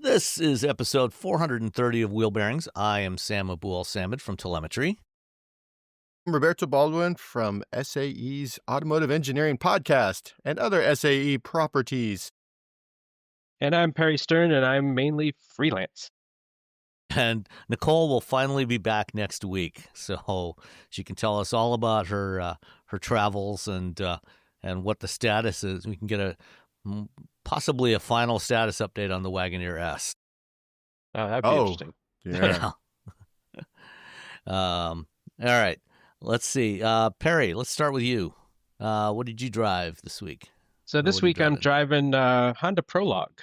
This is episode 430 of Wheel Bearings. I am Sam Abuel-Samad from Telemetry. I'm Roberto Baldwin from SAE's Automotive Engineering Podcast and other SAE properties. And I'm Perry Stern, and I'm mainly freelance. And Nicole will finally be back next week, so she can tell us all about her travels and what the status is. We can get possibly a final status update on the Wagoneer S. Oh, that'd be interesting. Yeah. All right. Let's see. Perry, let's start with you. What did you drive this week? So this week I'm driving Honda Prologue,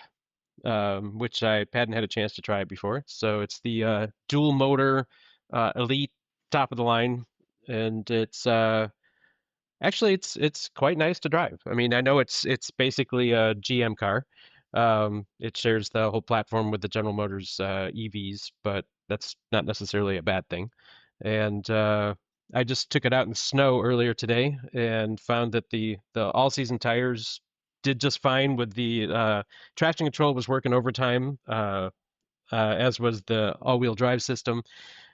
which I hadn't had a chance to try before. So it's the dual motor Elite top of the line, and it's actually it's quite nice to drive. I mean, I know it's basically a GM car. It shares the whole platform with the General Motors EVs, but that's not necessarily a bad thing. And I just took it out in the snow earlier today and found that the all-season tires did just fine. With the traction control was working overtime, as was the all-wheel drive system.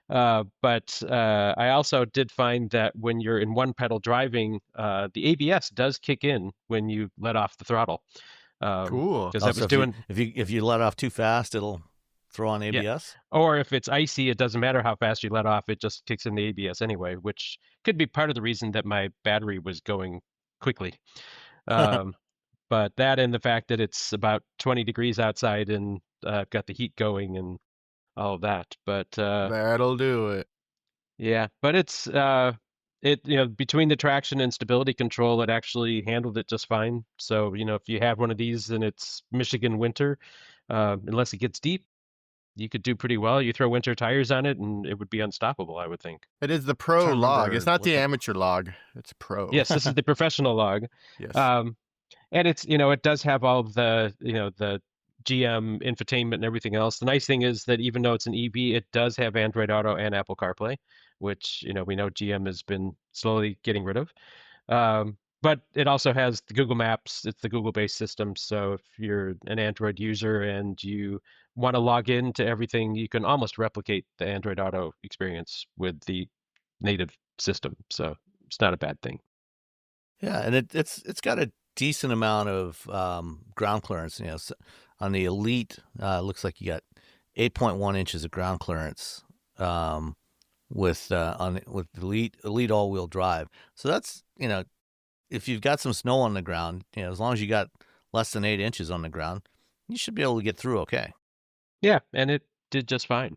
But I also did find that when you're in one pedal driving, the ABS does kick in when you let off the throttle. Cool. Because that was doing. If you let off too fast, it'll throw on ABS. Yeah. Or if it's icy, it doesn't matter how fast you let off; it just kicks in the ABS anyway, which could be part of the reason that my battery was going quickly. But that and the fact that it's about 20 degrees outside and got the heat going and all of that. But that'll do it. Yeah, but it's between the traction and stability control, it actually handled it just fine. So if you have one of these and it's Michigan winter, unless it gets deep, you could do pretty well. You throw winter tires on it and it would be unstoppable, I would think. It is the pro log. It's not the amateur log. It's pro. Yes, this is the professional log. Yes. And it's it does have all of the the GM infotainment and everything else. The nice thing is that even though it's an EV, it does have Android Auto and Apple CarPlay, which we know GM has been slowly getting rid of. But it also has the Google Maps. It's the Google-based system. So if you're an Android user and you want to log in to everything, you can almost replicate the Android Auto experience with the native system. So it's not a bad thing. Yeah, and it's got a decent amount of ground clearance. On the Elite, it looks like you got 8.1 inches of ground clearance with Elite all-wheel drive. So that's if you've got some snow on the ground, as long as you got less than 8 inches on the ground, you should be able to get through okay. Yeah, and it did just fine.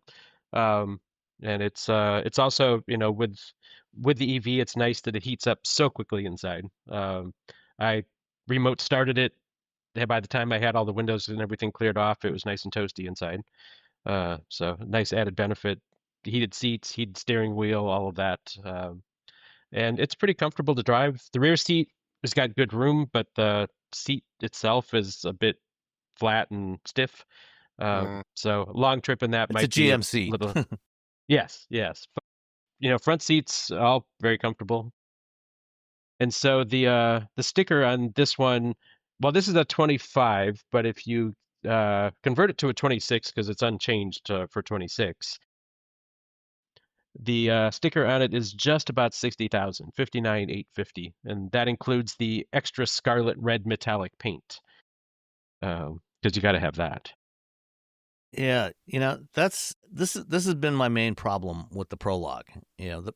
And it's also with the EV, it's nice that it heats up so quickly inside. I remote started it. By the time I had all the windows and everything cleared off, it was nice and toasty inside. So nice added benefit. Heated seats, heated steering wheel, all of that. And it's pretty comfortable to drive. The rear seat has got good room, but the seat itself is a bit flat and stiff. So long trip in that might be a GMC. Little... Yes. Front seats all very comfortable. And so the sticker on this one, well, this is a 25, but if you convert it to a 26 because it's unchanged for 26, the sticker on it is just about 60,000, 59,850, and that includes the extra scarlet red metallic paint, because you got to have that. Yeah, this has been my main problem with the Prologue. The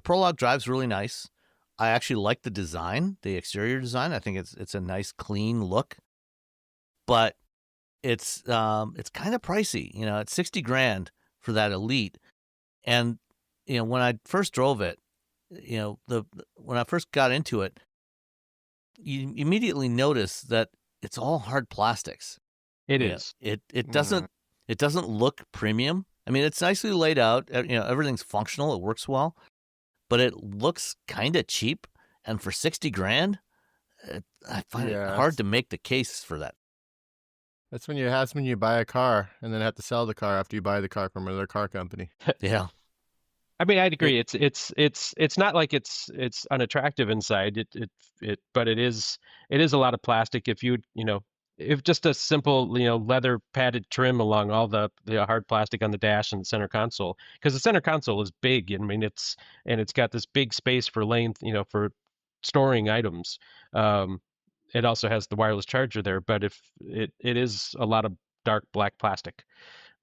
Prologue drives really nice. I actually like the design, the exterior design. I think it's a nice, clean look, but it's kind of pricey. It's 60 grand for that Elite, and when I first drove it, when I first got into it, you immediately notice that it's all hard plastics. It is. It doesn't look premium. I mean, it's nicely laid out. Everything's functional. It works well. But it looks kind of cheap, and for 60 grand, I find it hard to make the case for that. That's when you buy a car and then have to sell the car after you buy the car from another car company. Yeah. I mean, I'd agree. It's not like it's unattractive inside. But it is a lot of plastic. If you if just a simple, leather padded trim along all the hard plastic on the dash and the center console, because the center console is big. I mean, it's got this big space for length, for storing items. Um, it also has the wireless charger there, but if it is a lot of dark black plastic,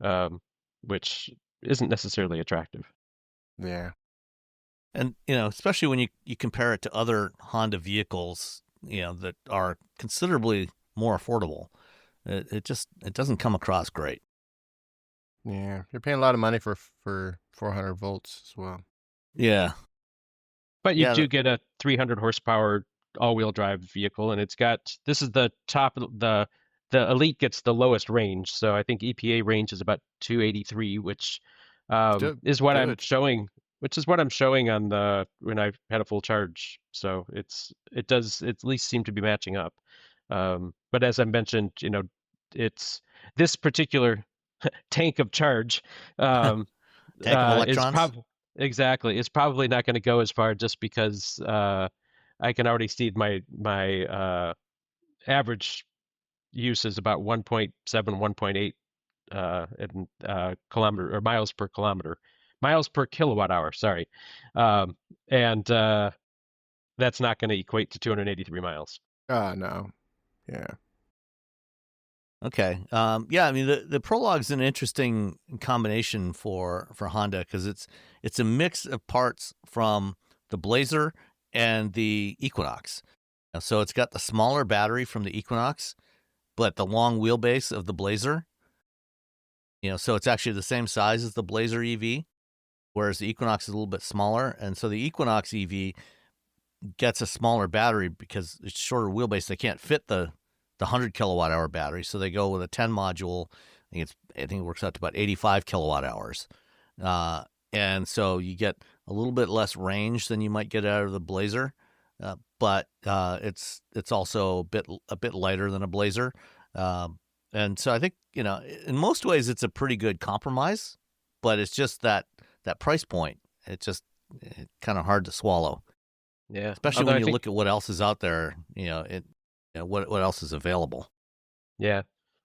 um, which isn't necessarily attractive. Yeah. And especially when you compare it to other Honda vehicles, that are considerably more affordable, it doesn't come across great. Yeah. You're paying a lot of money for 400 volts as well. Yeah. But you Yeah. do get a 300 horsepower all-wheel drive vehicle, and this is the top of the Elite gets the lowest range. So I think EPA range is about 283, which Still is what I'm good. showing, on when I've had a full charge. So it does at least seem to be matching up. But as I mentioned, it's this particular tank of charge Tank of is electrons. exactly. It's probably not going to go as far just because I can already see my average use is about 1.7, 1.8 in kilometer or miles per kilowatt hour. Sorry, and that's not going to equate to 283 miles. No. Yeah. Okay. Yeah, I mean the Prologue's an interesting combination for Honda because it's a mix of parts from the Blazer and the Equinox. So it's got the smaller battery from the Equinox, but the long wheelbase of the Blazer. So it's actually the same size as the Blazer EV, whereas the Equinox is a little bit smaller, and so the Equinox EV gets a smaller battery because it's shorter wheelbase. They can't fit the 100 kilowatt hour battery, so they go with a 10 module. I think it works out to about 85 kilowatt hours, and so you get a little bit less range than you might get out of the Blazer, but it's also a bit lighter than a Blazer, and so I think in most ways it's a pretty good compromise, but it's just that price point. It's kind of hard to swallow. Yeah, especially when you look at what else is out there. What else is available. Yeah,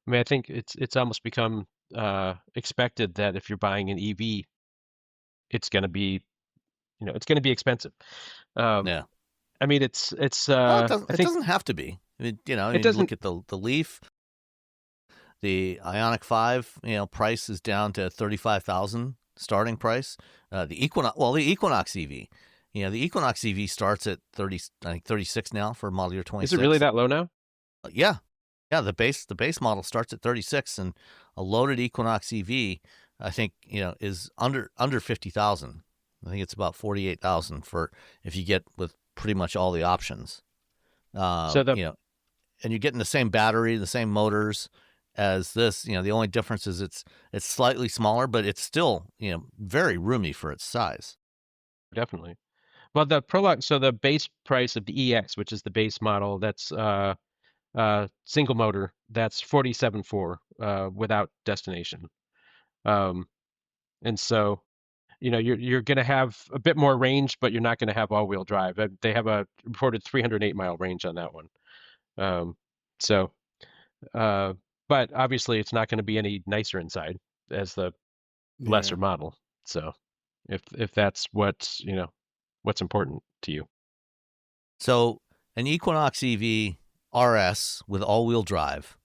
I mean, I think it's almost become expected that if you're buying an EV, it's going to be, expensive. Yeah. I mean, Well, it doesn't have to be. I mean, it doesn't. Look at the Leaf, the Ioniq 5. Price is down to $35,000 starting price. The Equinox EV. The Equinox EV starts at 30, I think 36 now for model year 26. Is it really that low now? Yeah. The base model starts at 36, and a loaded Equinox EV, I think, is under 50,000. I think it's about 48,000 for if you get with pretty much all the options. And you're getting the same battery, the same motors as this. The only difference is it's slightly smaller, but it's still, very roomy for its size. Definitely. Well, the Prologue, so the base price of the EX, which is the base model, that's single motor, that's 47.4 without destination. And so, you're going to have a bit more range, but you're not going to have all-wheel drive. They have a reported 308-mile range on that one. But obviously it's not going to be any nicer inside as the lesser model. So if that's what's important to you. So an Equinox EV RS with all-wheel drive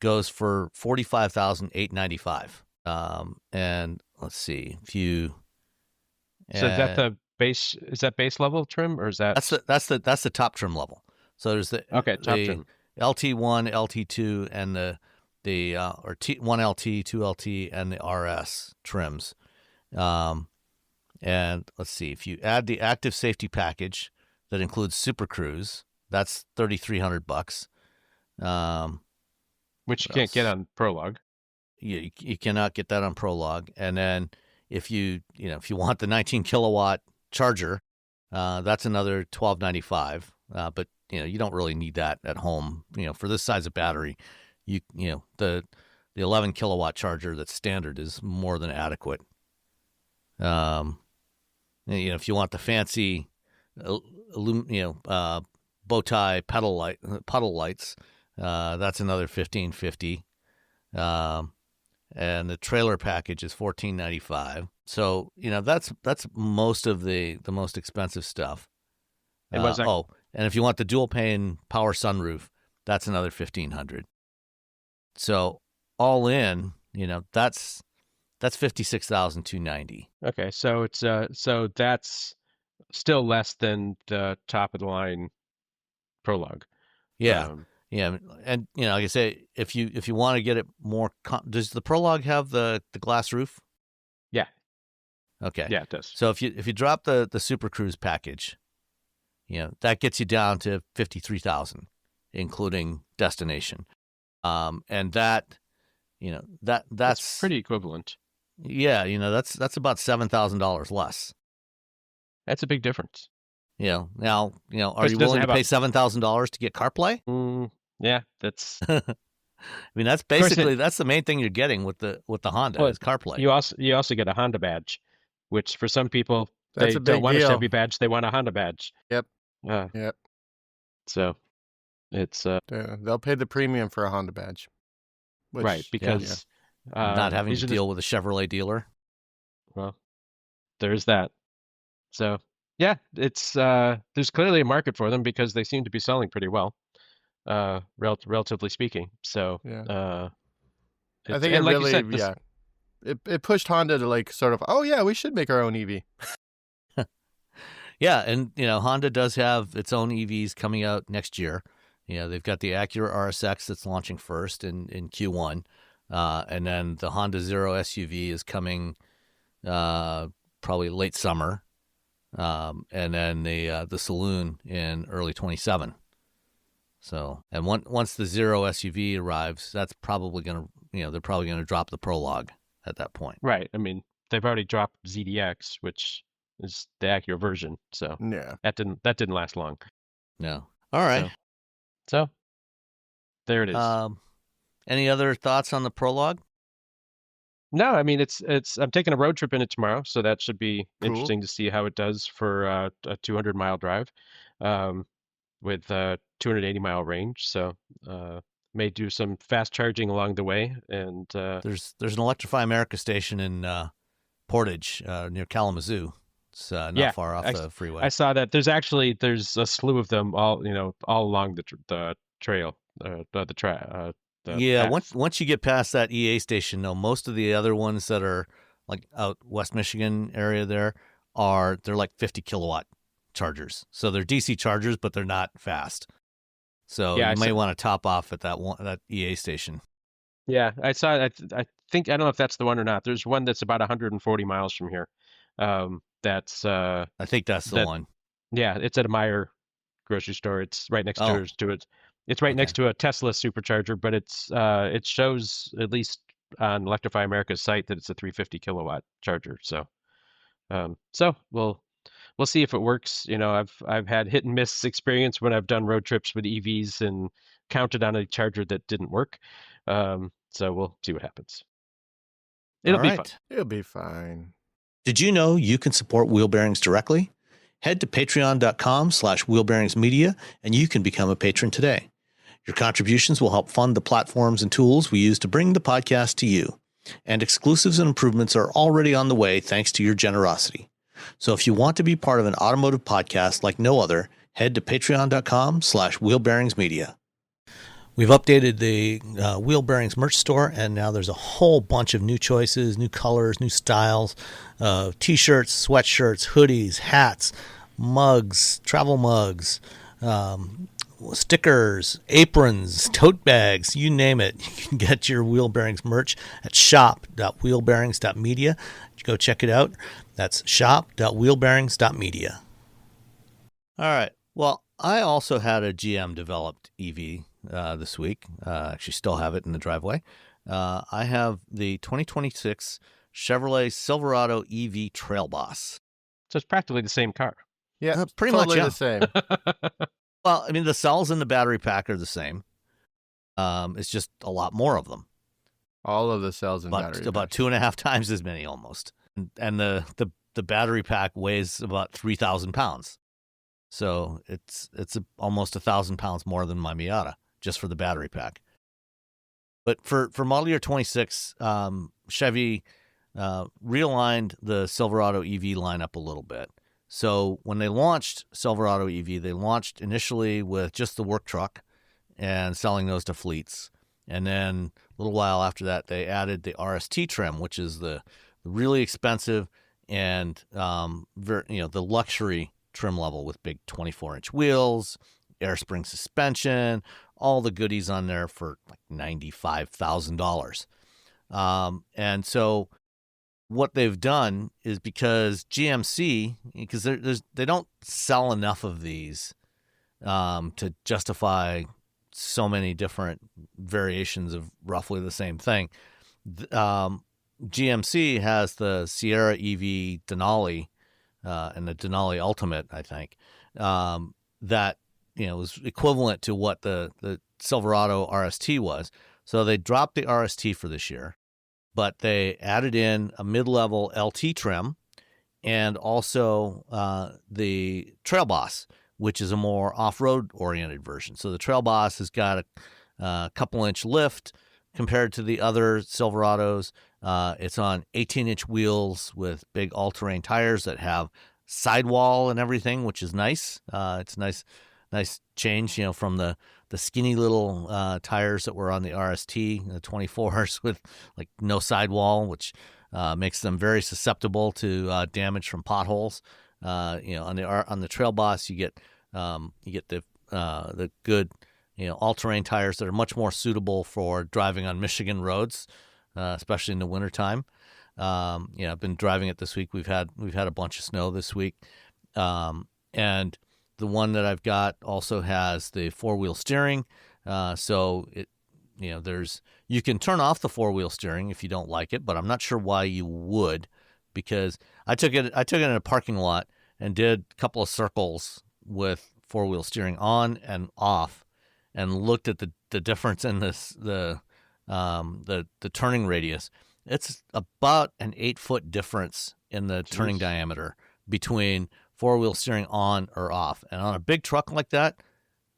goes for $45,895. And let's see, if you. So is that the base? Is that base level trim, or is that? That's the top trim level. So there's the trim. LT1, LT2, and the or T1 LT, 2 LT, and the RS trims. And let's see, if you add the active safety package that includes Super Cruise, that's $3,300. Which you can't get on Prologue. You cannot get that on Prologue. And then if you want the 19 kilowatt charger, that's another $1,295. But you don't really need that at home. For this size of battery, the 11 kilowatt charger that's standard is more than adequate. If you want the fancy, bow tie puddle lights, That's another $1,550. And the trailer package is $1,495. So that's most of the most expensive stuff. And what's that? And if you want the dual pane power sunroof, that's another $1,500. So all in, that's $56,290. Okay, so it's so that's still less than the top of the line Prologue. Yeah. Yeah, and like I say, if you want to get it more, does the Prologue have the glass roof? Yeah. Okay. Yeah, it does. So if you drop the Super Cruise package, that gets you down to $53,000, including destination. And that, that's pretty equivalent. Yeah, that's about $7,000 less. That's a big difference. Now, are you willing to pay $7,000 to get CarPlay? Yeah, that's. I mean, that's basically that's the main thing you're getting with the Honda is CarPlay. You also get a Honda badge, which for some people That's they a big don't want deal. a Chevy badge; they want a Honda badge. Yep. Yep. So, it's they'll pay the premium for a Honda badge, right? Because not having to deal with a Chevrolet dealer. Well, there's that. So yeah, it's there's clearly a market for them because they seem to be selling pretty well, relatively speaking. So I think it like really you said, it pushed Honda to sort of we should make our own EV. Yeah, and Honda does have its own EVs coming out next year. They've got the Acura RSX that's launching first in Q1, and then the Honda Zero SUV is coming probably late summer. And then the Saloon in early 27. So, and once the Zero SUV arrives, that's probably gonna, they're probably gonna drop the Prologue at that point. Right. I mean, they've already dropped ZDX, which is the Acura version. So yeah, that didn't last long. No. All right. So there it is. Any other thoughts on the Prologue? No, I mean it's I'm taking a road trip in it tomorrow, so that should be Cool. interesting to see how it does for a 200-mile drive, with a 280-mile range. So may do some fast charging along the way. And there's an Electrify America station in Portage near Kalamazoo. It's not far off the freeway. I saw that. There's a slew of them all along the trail, the track. Once you get past that EA station, though, most of the other ones that are like out West Michigan area they're like 50 kilowatt chargers. So they're DC chargers, but they're not fast. So you may want to top off at that EA station. Yeah, I saw. I think I don't know if that's the one or not. There's one that's about 140 miles from here. That's I think that's the one. Yeah, it's at a Meijer grocery store. It's right next to it. It's right next to a Tesla supercharger, but it shows, at least on Electrify America's site, that it's a 350 kilowatt charger. So we'll see if it works. I've had hit and miss experience when I've done road trips with EVs and counted on a charger that didn't work. So we'll see what happens. It'll be fun. It'll be fine. Did you know you can support Wheel Bearings directly? Head to patreon.com/wheelbearingsmedia and you can become a patron today. Your contributions will help fund the platforms and tools we use to bring the podcast to you. And exclusives and improvements are already on the way thanks to your generosity. So if you want to be part of an automotive podcast like no other, head to patreon.com/wheelbearingsmedia. We've updated the Wheel Bearings merch store, and now there's a whole bunch of new choices, new colors, new styles, t-shirts, sweatshirts, hoodies, hats, mugs, travel mugs, stickers, aprons, tote bags, you name it. You can get your Wheel Bearings merch at shop.wheelbearings.media. Go check it out. That's shop.wheelbearings.media. All right. Well, I also had a GM developed EV this week. Actually still have it in the driveway. I have the 2026 Chevrolet Silverado EV Trail Boss. So it's practically the same car. Yeah, pretty totally much the same. Well, I mean, the cells in the battery pack are the same. It's just a lot more of them. All of the cells in battery about 2.5 times as many almost. And the battery pack weighs about 3,000 pounds. So it's almost 1,000 pounds more than my Miata, just for the battery pack. But for model year 26, Chevy realigned the Silverado EV lineup a little bit. So when they launched Silverado EV, they launched initially with just the work truck and selling those to fleets. And then a little while after that, they added the RST trim, which is the really expensive and the luxury trim level with big 24-inch wheels, air spring suspension, all the goodies on there for like $95,000. And so what they've done is, because GMC, because they don't sell enough of these to justify so many different variations of roughly the same thing. GMC has the Sierra EV Denali and the Denali Ultimate, I think, that was equivalent to what the Silverado RST was. So they dropped the RST for this year, but they added in a mid-level LT trim and also the Trail Boss, which is a more off-road oriented version. So the Trail Boss has got a couple-inch lift compared to the other Silverados. It's on 18-inch wheels with big all-terrain tires that have sidewall and everything, which is nice. It's nice change, from the skinny little tires that were on the RST, the 24s with like no sidewall, which makes them very susceptible to damage from potholes. On the Trail Boss, you get the good, all-terrain tires that are much more suitable for driving on Michigan roads, especially in the wintertime. I've been driving it this week. We've had a bunch of snow this week, and the one that I've got also has the four-wheel steering. So it, you can turn off the four-wheel steering if you don't like it, but I'm not sure why you would, because I took it in a parking lot and did a couple of circles with four-wheel steering on and off, and looked at the difference in the turning radius. It's about an 8-foot difference in the turning diameter between four-wheel steering on or off. And on a big truck like that,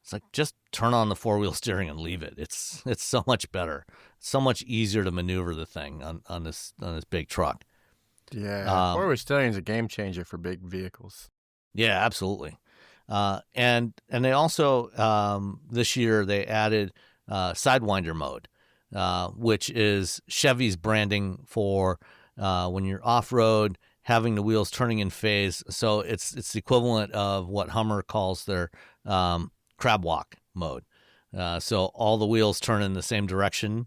it's like, just turn on the four-wheel steering and leave it. It's so much better. It's so much easier to maneuver the thing on this big truck. Yeah, four-wheel steering is a game changer for big vehicles. Yeah, absolutely. And they also, this year, they added Sidewinder mode, which is Chevy's branding for when you're off-road, having the wheels turning in phase. So it's the equivalent of what Hummer calls their crab walk mode. So all the wheels turn in the same direction.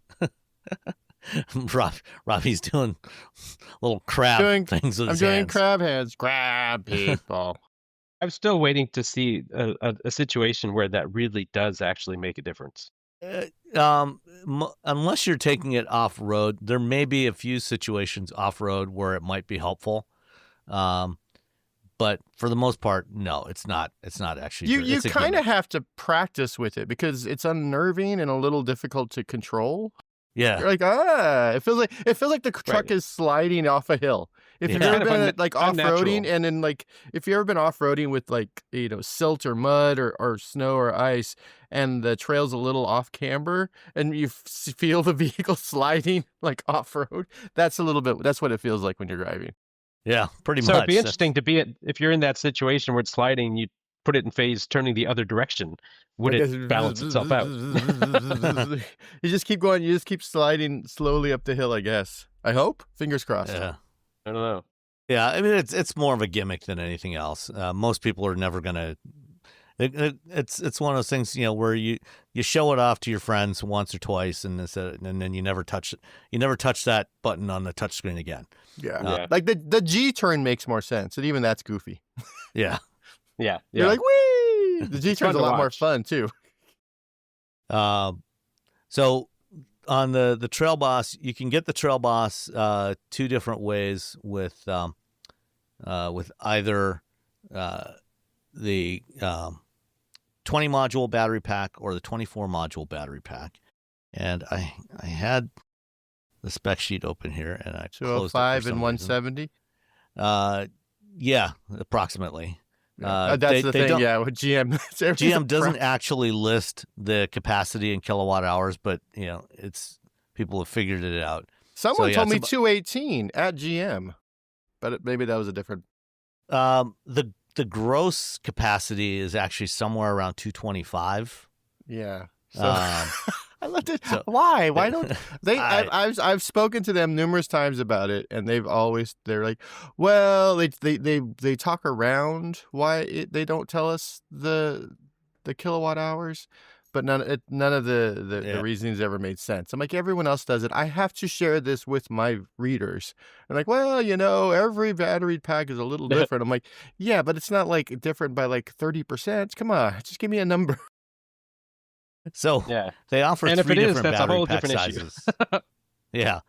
Robbie's doing little crab things with his hands. I'm doing crab hands. Grab people. I'm still waiting to see a situation where that really does actually make a difference. Unless you're taking it off-road, there may be a few situations off-road where it might be helpful. But for the most part, no, it's not. It's not actually. You kind of have to practice with it because it's unnerving and a little difficult to control. Yeah, you're like, it feels like the truck is sliding off a hill. If you've ever been like off-roading, and then like if you've ever been off-roading with like silt or mud or snow or ice, and the trail's a little off camber, and you feel the vehicle sliding like off-road, that's what it feels like when you're driving. Yeah, pretty much. So it'd be interesting to be if you're in that situation where it's sliding, you put it in phase turning the other direction. Would it balance itself out? You just keep going. You just keep sliding slowly up the hill, I guess. I hope. Fingers crossed. Yeah. I don't know. Yeah, I mean, it's more of a gimmick than anything else. Most people are never going to... It's one of those things, where you show it off to your friends once or twice, and then you never touch it. You never touch that button on the touchscreen again. Yeah. Like the G turn makes more sense, and even that's goofy. Yeah. Yeah. You're like, whee! The G turn's a lot more fun too. So on the Trail Boss, you can get the Trail Boss two different ways with either the 20 module battery pack or the 24 module battery pack. And I had the spec sheet open here, and I 205 and 170. Yeah, approximately. That's the thing. Yeah, with GM, GM doesn't actually list the capacity in kilowatt hours, but it's people have figured it out. Someone told me 218 at GM, but maybe that was a different. The gross capacity is actually somewhere around 225. Yeah. So, I love it. So, why? Why don't they? I've spoken to them numerous times about it, and they're like, well, they talk around why they don't tell us the kilowatt hours, but none of the reasonings ever made sense. I'm like, everyone else does it. I have to share this with my readers. And like, well, every battery pack is a little different. I'm like, yeah, but it's not like different by like 30%. Come on, just give me a number. So they offer three different battery pack sizes. Yeah.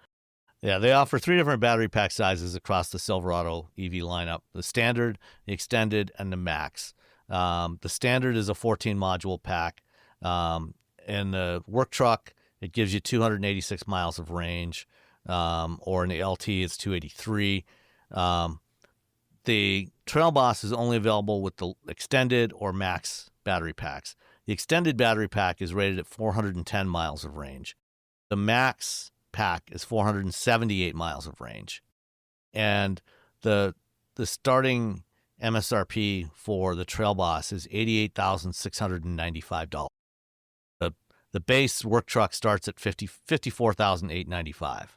They offer 3 different battery pack sizes across the Silverado EV lineup: the standard, the extended, and the max. The standard is a 14 module pack. In the work truck, it gives you 286 miles of range, or in the LT, it's 283. The Trail Boss is only available with the extended or max battery packs. The extended battery pack is rated at 410 miles of range. The max pack is 478 miles of range. And the starting MSRP for the Trail Boss is $88,695. The base work truck starts at $54,895.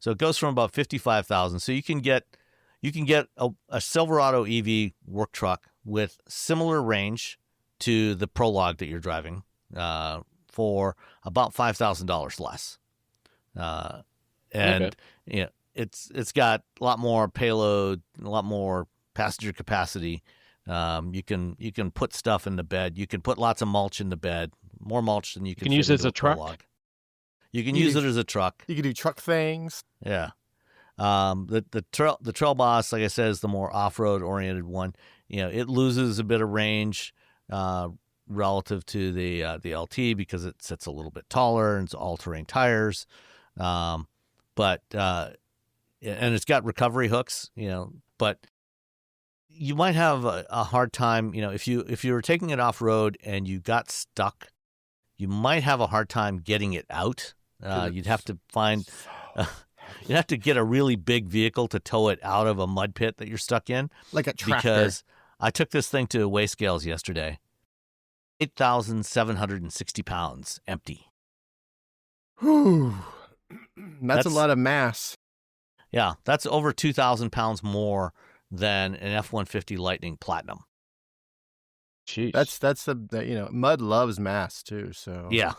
So it goes from about $55,000. So you can get a Silverado EV work truck with similar range to the Prologue that you're driving for about $5,000 less. It's got a lot more payload, a lot more passenger capacity. You can put stuff in the bed. You can put lots of mulch in the bed, more mulch than you can use it as a truck. Prologue. You can use it as a truck. You can do truck things. Yeah. The Trail Boss, like I said, is the more off-road oriented one. It loses a bit of range relative to the LT because it sits a little bit taller and it's all-terrain tires. But it's got recovery hooks, but you might have a hard time, if you were taking it off-road and you got stuck, you might have a hard time getting it out. You'd have to find you'd have to get a really big vehicle to tow it out of a mud pit that you're stuck in. Like a tractor. Because I took this thing to weigh scales yesterday. 8,760 pounds empty. Whew. That's a lot of mass. Yeah, that's over 2,000 pounds more than an F-150 Lightning Platinum. Jeez. That's mud loves mass too. So yeah.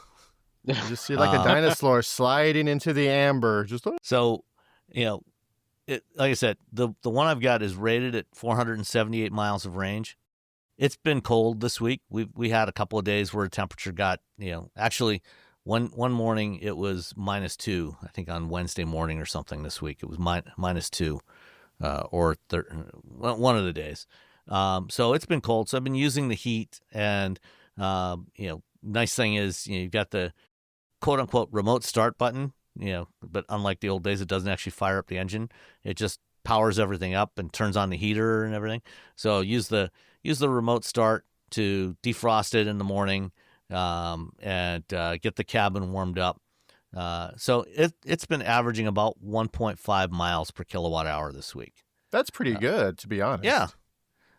You just see like a dinosaur sliding into the amber. So, like I said, the one I've got is rated at 478 miles of range. It's been cold this week. We had a couple of days where the temperature got, actually one morning it was -2. I think on Wednesday morning or something this week it was -2, or one of the days. So it's been cold. So I've been using the heat, and nice thing is you've got the quote unquote remote start button, but unlike the old days, it doesn't actually fire up the engine. It just powers everything up and turns on the heater and everything. So use the remote start to defrost it in the morning, and get the cabin warmed up. So it's been averaging about 1.5 miles per kilowatt hour this week. That's pretty good, to be honest. Yeah.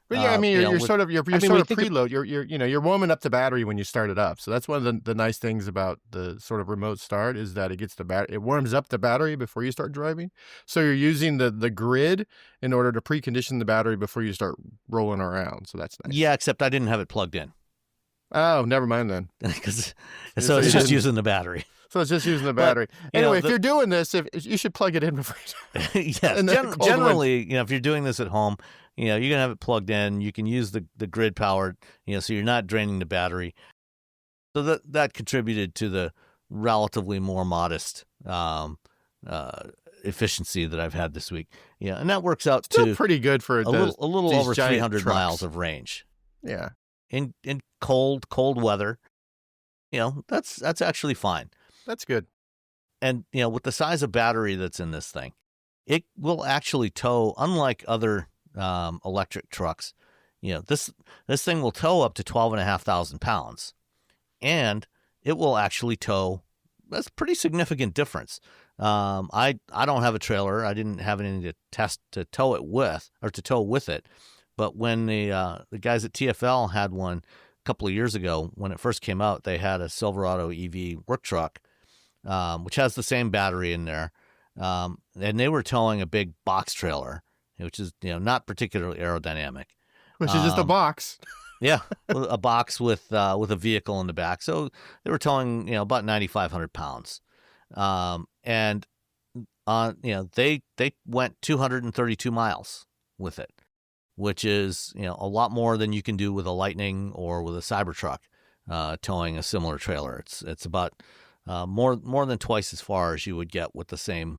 But yeah, I mean, you're sort of preload. You're warming up the battery when you start it up. So that's one of the nice things about the sort of remote start is that it warms up the battery before you start driving. So you're using the grid in order to precondition the battery before you start rolling around. So that's nice. Yeah, except I didn't have it plugged in. Oh, never mind then. So it's just using the battery. So it's just using the battery. But, anyway, if you're doing this, you should plug it in before you yes, generally, if you're doing this at home, you're going to have it plugged in. You can use the grid powered, so you're not draining the battery. So that contributed to the relatively more modest efficiency that I've had this week. Yeah, and that works out still to pretty good for a little over 300 miles of range. Yeah. In cold weather, that's actually fine. That's good. And, with the size of battery that's in this thing, it will actually tow, unlike other electric trucks. This thing will tow up to 12,500 pounds, and it will actually tow. That's a pretty significant difference. I don't have a trailer. I didn't have anything to tow it with or to tow with it. But when the guys at TFL had one a couple of years ago, when it first came out, they had a Silverado EV work truck, which has the same battery in there, and they were towing a big box trailer, which is not particularly aerodynamic. Which is just a box. Yeah, a box with a vehicle in the back. So they were towing about 9,500 pounds, and they went 232 miles with it, which is a lot more than you can do with a Lightning or with a Cybertruck towing a similar trailer. It's about more than twice as far as you would get with the same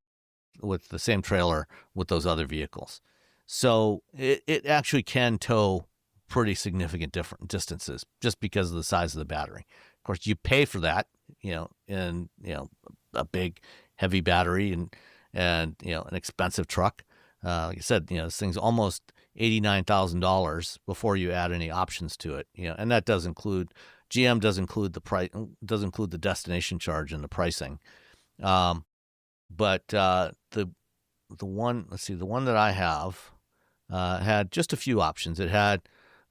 trailer with those other vehicles. So it actually can tow pretty significant different distances just because of the size of the battery. Of course, you pay for that, in a big heavy battery and an expensive truck. Like I said, this thing's almost $89,000 before you add any options to it. And that does include GM does include the price, does include the destination charge in the pricing. But the one that I have had just a few options. It had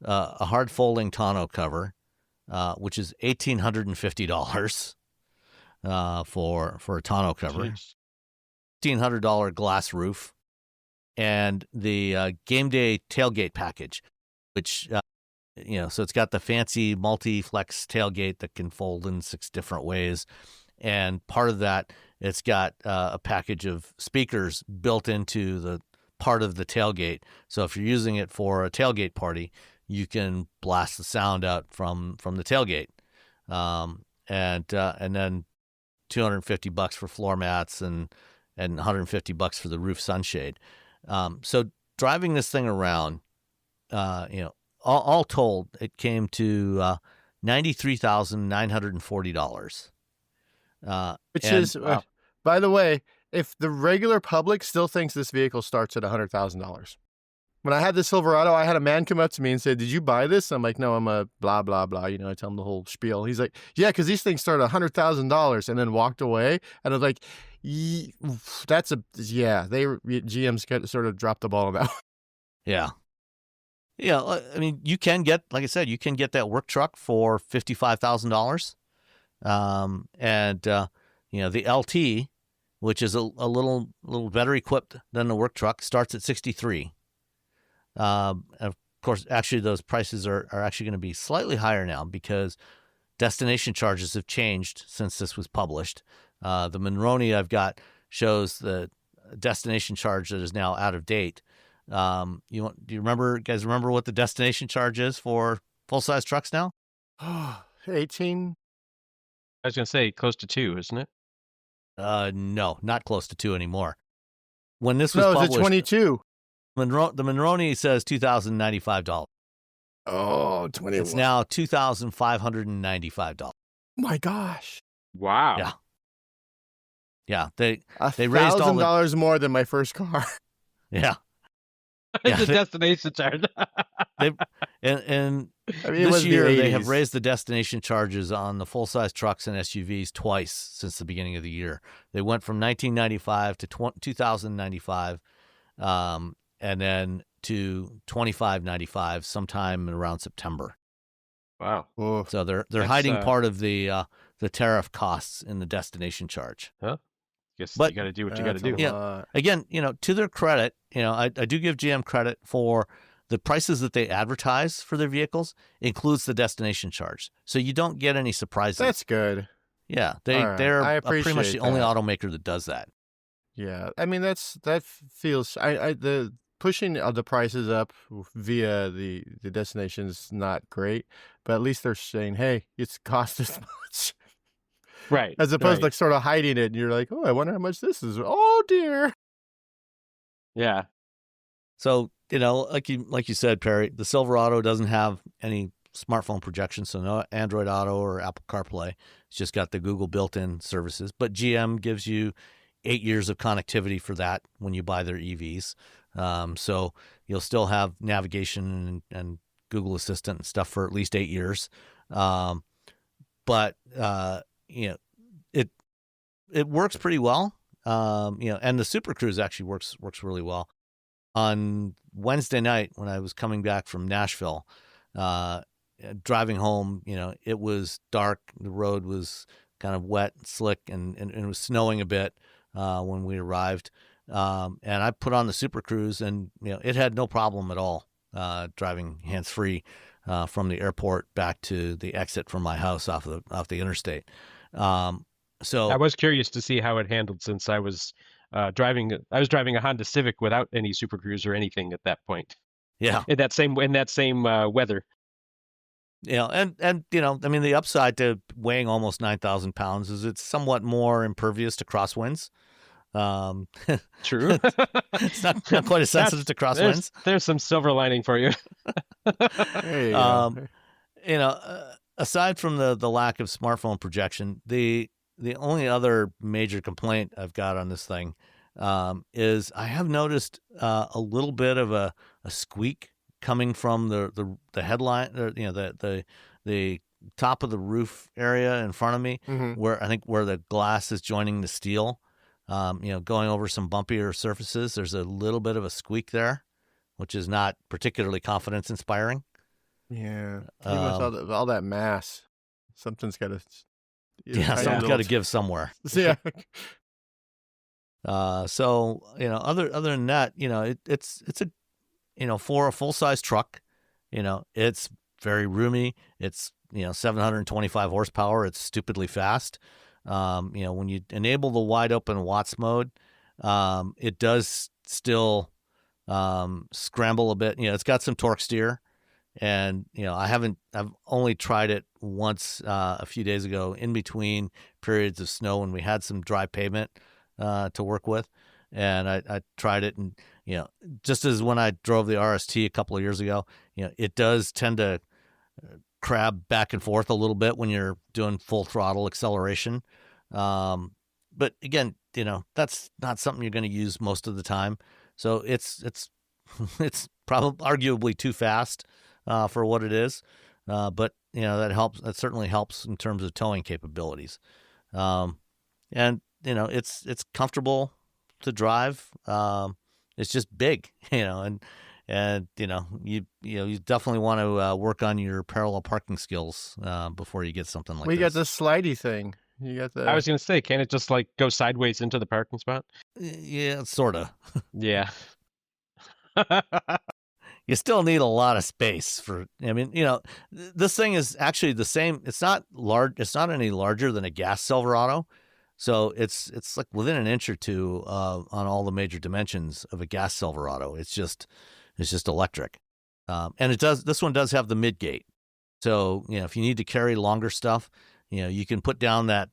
a hard folding tonneau cover, which is $1,850 for a tonneau cover. Jeez. $1,500 glass roof, and the game day tailgate package, which so it's got the fancy multi-flex tailgate that can fold in 6 different ways, and part of that, it's got a package of speakers built into the part of the tailgate. So if you're using it for a tailgate party, you can blast the sound out from the tailgate, and then $250 for floor mats and $150 for the roof sunshade. So driving this thing around, all told, it came to $93,940. Which is, by the way, if the regular public still thinks this vehicle starts at $100,000. When I had the Silverado, I had a man come up to me and say, "Did you buy this?" I'm like, "No, I'm a blah, blah, blah." I tell him the whole spiel. He's like, "Yeah, because these things start at $100,000," and then walked away. And I was like, GM's sort of dropped the ball on that. Yeah. Yeah. I mean, you can get, like I said, you can get that work truck for $55,000. The LT, which is a little better equipped than the work truck, starts at $63,000. Of course, actually, those prices are actually going to be slightly higher now because destination charges have changed since this was published. The Monroney I've got shows the destination charge that is now out of date. Do you guys remember what the destination charge is for full-size trucks now? 18. I was going to say close to 2, isn't it? No, not close to 2 anymore. When this was published, it's 22. The Monroney says $2,095. Oh, 21. It's now $2,595. My gosh. Wow. Yeah. Yeah, they raised $1,000 more than my first car. Yeah. It's a destination charge. This year they have raised the destination charges on the full-size trucks and SUVs twice since the beginning of the year. They went from $1,995 to $2,095, and then to $2,595 sometime around September. Wow. So they're hiding part of the tariff costs in the destination charge. Huh? Guess But you got to do what you got to do. Yeah. Again, to their credit, I do give GM credit for the prices that they advertise for their vehicles includes the destination charge, so you don't get any surprises. That's good. Yeah, Right. they're pretty much appreciate the only that. automaker that does that. Yeah, I mean that feels the pushing the prices up via the destination is not great, but at least they're saying, hey, it's cost this much, Right. as opposed to right. like sort of hiding it, and you're like, oh, I wonder how much this is. Oh dear. Yeah. So like you said, Perry, the Silverado doesn't have any smartphone projection, so no Android Auto or Apple CarPlay. It's just got the Google built-in services. But GM gives you 8 years of connectivity for that when you buy their EVs. So you'll still have navigation and Google Assistant and stuff for at least 8 years. But it works pretty well. And the Super Cruise actually works really well. On Wednesday night when I was coming back from Nashville, driving home, it was dark. The road was kind of wet and slick, and it was snowing a bit when we arrived. And I put on the Super Cruise, and it had no problem at all driving hands-free from the airport back to the exit from my house off the interstate. So I was curious to see how it handled, since I was driving a Honda Civic without any Super Cruise or anything at that point. Yeah, in that same weather. And I mean, the upside to weighing almost 9,000 pounds is it's somewhat more impervious to crosswinds. True. It's not quite as sensitive to crosswinds. There's some silver lining for you. There you go. Aside from the lack of smartphone projection, the only other major complaint I've got on this thing is I have noticed a little bit of a squeak coming from the headline, or, the top of the roof area in front of me, where the glass is joining the steel. Going over some bumpier surfaces, there's a little bit of a squeak there, which is not particularly confidence inspiring. Yeah, even with all that mass, something's got to. Something's got to give somewhere. Yeah. So other than that, it's a for a full size truck, it's very roomy. It's 725 horsepower. It's stupidly fast. When you enable the wide open Watts mode, it does still scramble a bit. It's got some torque steer. And, I've only tried it once a few days ago in between periods of snow when we had some dry pavement to work with. And I tried it, and, just as when I drove the RST a couple of years ago, it does tend to crab back and forth a little bit when you're doing full throttle acceleration. But again, that's not something you're going to use most of the time. So it's probably arguably too fast for what it is. But that helps. That certainly helps in terms of towing capabilities. And it's comfortable to drive. It's just big, and you definitely want to work on your parallel parking skills before you get something like this. We got the slidey thing. You got the. I was going to say, can it just go sideways into the parking spot? Yeah, sort of. Yeah. You still need a lot of space for. I mean, this thing is actually the same. It's not large. It's not any larger than a gas Silverado. So it's like within an inch or two on all the major dimensions of a gas Silverado. It's just electric, and this one does have the mid gate. So if you need to carry longer stuff, you can put down that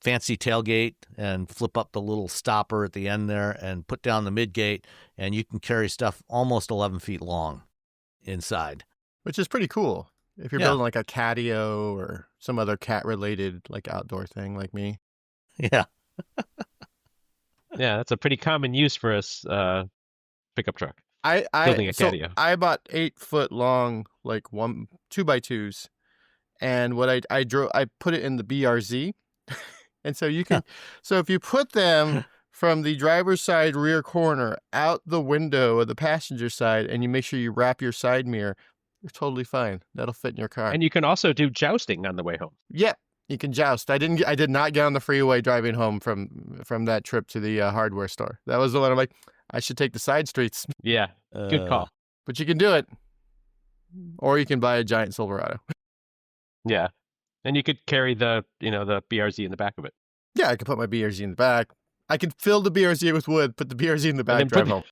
fancy tailgate and flip up the little stopper at the end there and put down the mid gate, and you can carry stuff almost 11 feet long inside, which is pretty cool. If you're building like a catio or some other cat-related outdoor thing like me. Yeah. Yeah, that's a pretty common use for a pickup truck. Building a catio. I bought 8-foot long 2x2s, and what I drove, I put it in the BRZ, and so you can, so if you put them from the driver's side rear corner out the window of the passenger side, and you make sure you wrap your side mirror, you're totally fine. That'll fit in your car. And you can also do jousting on the way home. Yep, you can joust. I did not get on the freeway driving home from that trip to the hardware store. That was the one I'm like, I should take the side streets. Yeah, good call. But you can do it, or you can buy a giant Silverado. Yeah, and you could carry the BRZ in the back of it. Yeah, I could put my BRZ in the back. I could fill the BRZ with wood, put the BRZ in the back, drive home.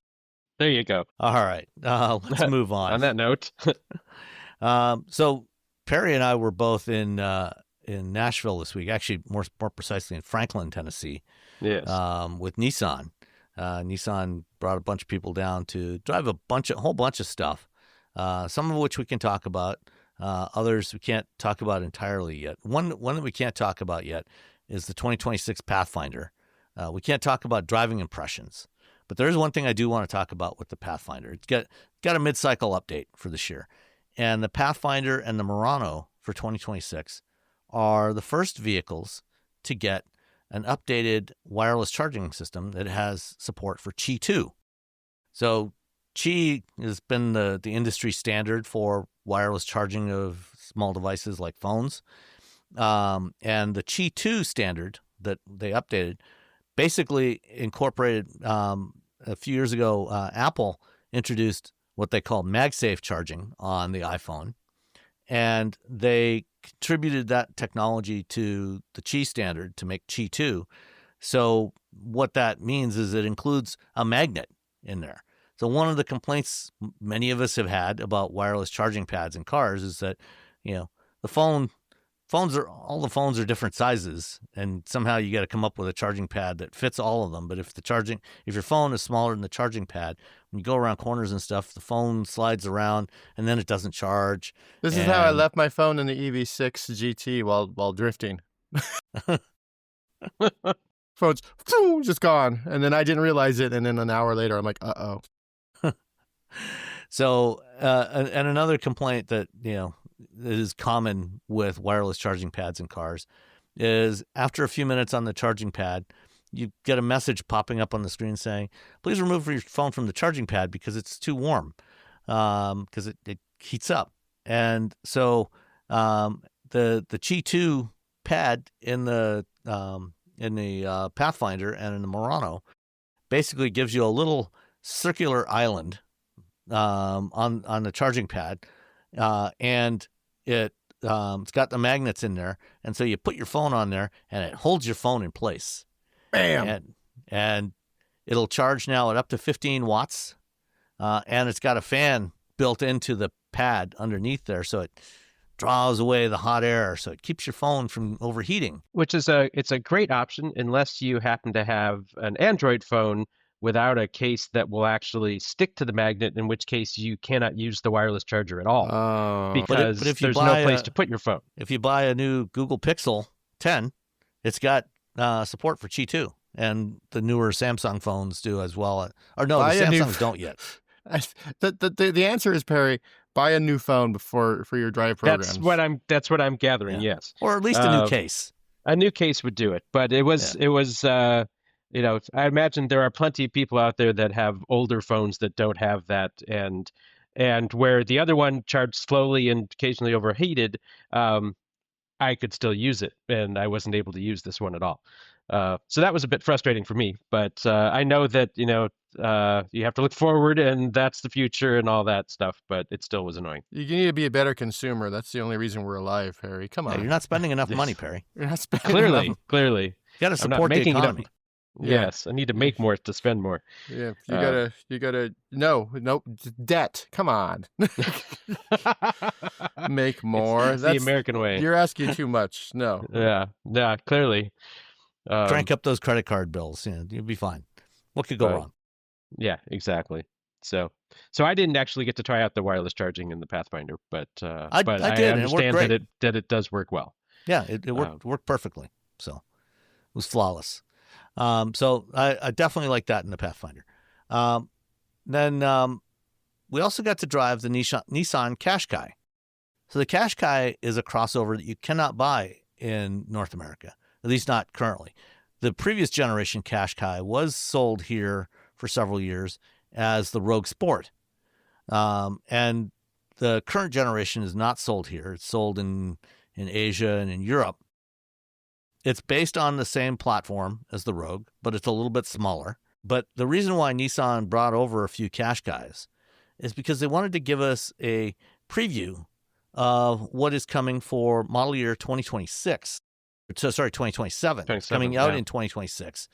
There you go. All right. Let's move on. On that note. So Perry and I were both in Nashville this week, actually more precisely in Franklin, Tennessee. Yes. With Nissan. Nissan brought a bunch of people down to drive a whole bunch of stuff. Some of which we can talk about. Others we can't talk about entirely yet. One that we can't talk about yet is the 2026 Pathfinder. We can't talk about driving impressions, But there is one thing I do want to talk about with the Pathfinder. It's got a mid-cycle update for this year. And the Pathfinder and the Murano for 2026 are the first vehicles to get an updated wireless charging system that has support for Qi 2. So Qi has been the industry standard for wireless charging of small devices like phones. And the Qi 2 standard that they updated basically incorporated, a few years ago, Apple introduced what they call MagSafe charging on the iPhone. And they contributed that technology to the Qi standard to make Qi 2. So what that means is it includes a magnet in there. So one of the complaints many of us have had about wireless charging pads in cars is that, the phones are different sizes, and somehow you got to come up with a charging pad that fits all of them. But if your phone is smaller than the charging pad, when you go around corners and stuff, the phone slides around and then it doesn't charge. This is how I left my phone in the EV6 GT while drifting. Phone's just gone, and then I didn't realize it, and then an hour later I'm like, uh-oh. So, and another complaint that, is common with wireless charging pads in cars is after a few minutes on the charging pad, you get a message popping up on the screen saying, please remove your phone from the charging pad because it's too warm, because it heats up. And so the Qi 2 pad in the Pathfinder and in the Murano basically gives you a little circular island on the charging pad, and it's got the magnets in there, and so you put your phone on there, and it holds your phone in place. Bam! And it'll charge now at up to 15 watts, and it's got a fan built into the pad underneath there, so it draws away the hot air, so it keeps your phone from overheating. Which is it's a great option unless you happen to have an Android phone without a case that will actually stick to the magnet, in which case you cannot use the wireless charger at all. Because but if you there's buy no place to put your phone. If you buy a new Google Pixel 10, it's got support for Qi 2, and the newer Samsung phones do as well. Or no, the Samsungs don't yet. The answer is, Perry, buy a new phone for your drive programs. That's what I'm gathering. Yeah. Yes, or at least a new case. A new case would do it, but it was I imagine there are plenty of people out there that have older phones that don't have that, and where the other one charged slowly and occasionally overheated, I could still use it, and I wasn't able to use this one at all. So that was a bit frustrating for me, but I know that you have to look forward, and that's the future and all that stuff, but it still was annoying. You need to be a better consumer. That's the only reason we're alive, Perry. Come on. Yeah, you're not spending enough money, Perry. You're not spending enough. You Clearly. got to support the economy. Yes, I need to make more to spend more. Yeah, you gotta. No, debt. Come on, make more. That's the American way. You're asking too much. No. Yeah, clearly. Crank up those credit card bills. You'll be fine. What could go wrong? Yeah, exactly. So I didn't actually get to try out the wireless charging in the Pathfinder, but I did. understand that it does work well. Yeah, it worked perfectly. So it was flawless. So I definitely like that in the Pathfinder. Then we also got to drive the Nissan Qashqai. So the Qashqai is a crossover that you cannot buy in North America, at least not currently. The previous generation Qashqai was sold here for several years as the Rogue Sport. And the current generation is not sold here. It's sold in Asia and in Europe. It's based on the same platform as the Rogue, but it's a little bit smaller. But the reason why Nissan brought over a few Qashqais is because they wanted to give us a preview of what is coming for model year 2026. 2027. Coming out in 2026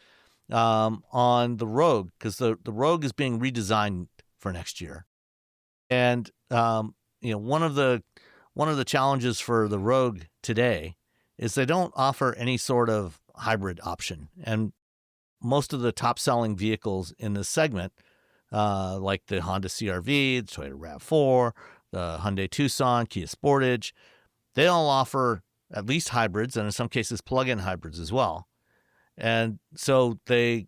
on the Rogue, because the Rogue is being redesigned for next year. And one of the challenges for the Rogue today is they don't offer any sort of hybrid option. And most of the top-selling vehicles in this segment, like the Honda CR-V, the Toyota RAV4, the Hyundai Tucson, Kia Sportage, they all offer at least hybrids, and in some cases plug-in hybrids as well. And so they,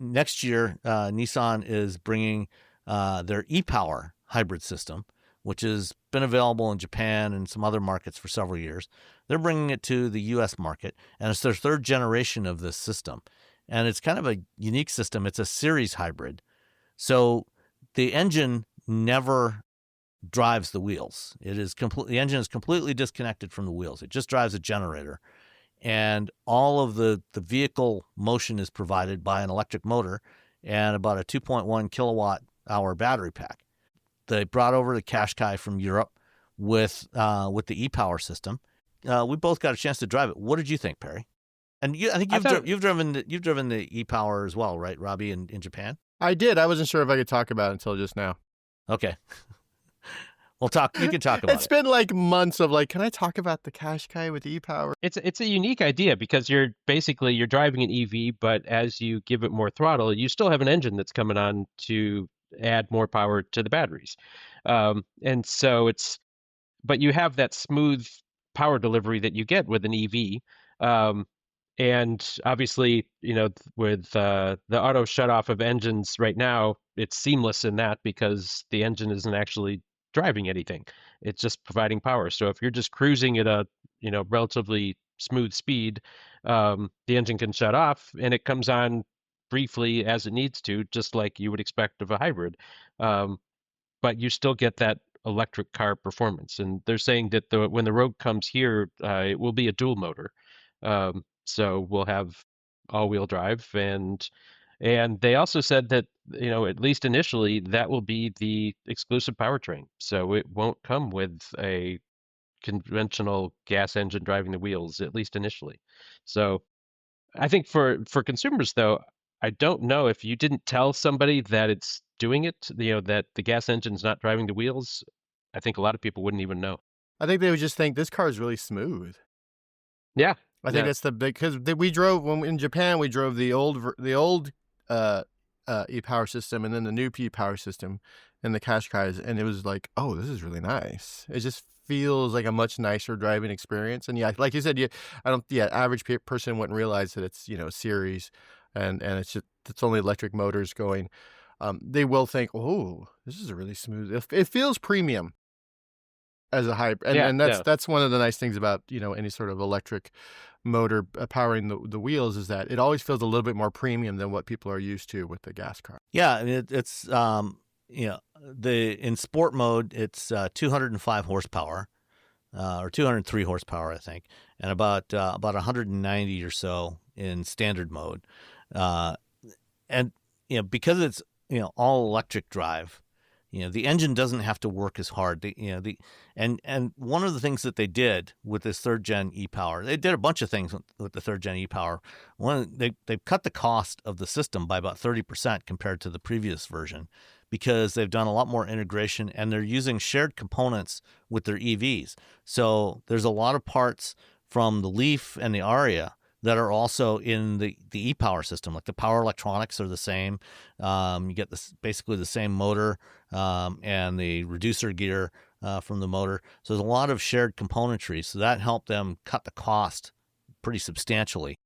next year, Nissan is bringing their e-Power hybrid system, which has been available in Japan and some other markets for several years. They're bringing it to the U.S. market, and it's their third generation of this system. And it's kind of a unique system. It's a series hybrid. So the engine never drives the wheels. The engine is completely disconnected from the wheels. It just drives a generator. And all of the vehicle motion is provided by an electric motor and about a 2.1 kilowatt hour battery pack. They brought over the Qashqai from Europe with the e-Power system. We both got a chance to drive it. What did you think, Perry? And I think you've driven the e-Power as well, right, Robbie, in Japan? I did. I wasn't sure if I could talk about it until just now. Okay. We'll talk. You can talk about it. It's been like months of like, can I talk about the Qashqai with e-Power? It's a unique idea because you're driving an EV, but as you give it more throttle, you still have an engine that's coming on to add more power to the batteries. And so but you have that smooth power delivery that you get with an EV. And obviously, with the auto shutoff of engines right now, it's seamless in that because the engine isn't actually driving anything. It's just providing power. So if you're just cruising at a, relatively smooth speed, the engine can shut off and it comes on briefly as it needs to, just like you would expect of a hybrid. But you still get that electric car performance. And they're saying that when the Rogue comes here, it will be a dual motor. So we'll have all-wheel drive, and they also said that at least initially that will be the exclusive powertrain. So it won't come with a conventional gas engine driving the wheels, at least initially. So I think for consumers though, I don't know if you didn't tell somebody that it's doing it, that the gas engine's not driving the wheels. I think a lot of people wouldn't even know. I think they would just think this car is really smooth. Yeah. I think that's the big, because we drove in Japan. We drove the old e-Power system and then the new e-Power system and the Qashqais, and it was like, oh, this is really nice. It just feels like a much nicer driving experience. And yeah, like you said, average person wouldn't realize that it's a series, and it's only electric motors going. They will think, oh, this is a really smooth. It feels premium as a hybrid, and that's one of the nice things about any sort of electric motor powering the wheels, is that it always feels a little bit more premium than what people are used to with the gas car. Yeah, I mean, it's in sport mode it's 205 horsepower, or 203 horsepower, I think, and about 190 or so in standard mode, and because it's all electric drive. The engine doesn't have to work as hard. And one of the things that they did with this third gen e-Power, they did a bunch of things with the third gen e-Power. They've cut the cost of the system by about 30% compared to the previous version, because they've done a lot more integration and they're using shared components with their EVs. So there's a lot of parts from the Leaf and the Aria that are also in the e-Power system. Like the power electronics are the same. You get basically the same motor and the reducer gear from the motor. So there's a lot of shared componentry. So that helped them cut the cost pretty substantially.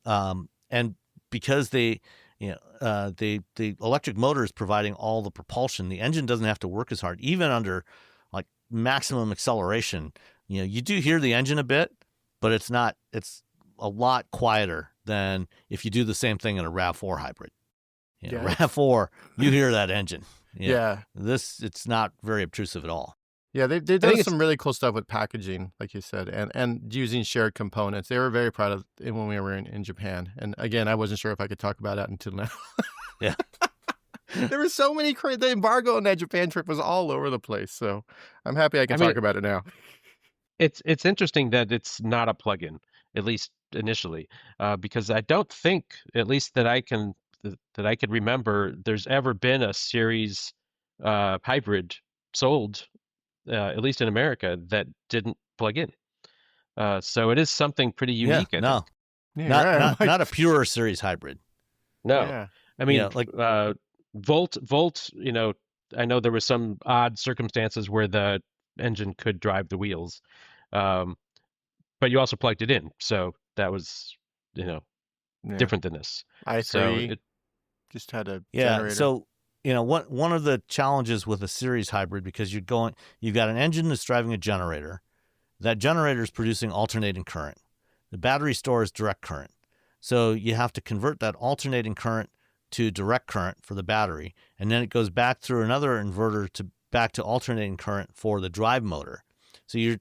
And because the electric motor is providing all the propulsion, the engine doesn't have to work as hard, even under like maximum acceleration. You do hear the engine a bit, but it's a lot quieter than if you do the same thing in a RAV4 hybrid. RAV4, you hear that engine. It's not very obtrusive at all. Yeah, they've done some really cool stuff with packaging, like you said, and using shared components. They were very proud of it when we were in Japan. And again, I wasn't sure if I could talk about that until now. Yeah. There were so many the embargo on that Japan trip was all over the place. So I'm happy I can talk about it now. It's interesting that it's not a plug-in, at least initially, because I don't think, at least that I could remember, there's ever been a series hybrid sold, at least in America, that didn't plug in. So it is something pretty unique. Yeah, not a pure series hybrid. No, yeah. I mean, Volt. I know there were some odd circumstances where the engine could drive the wheels, but you also plugged it in, so that was different than this. I agree. just had a Yeah. generator. So, one of the challenges with a series hybrid, because you've got an engine that's driving a generator. That generator is producing alternating current. The battery stores direct current. So you have to convert that alternating current to direct current for the battery, and then it goes back through another inverter back to alternating current for the drive motor. So you're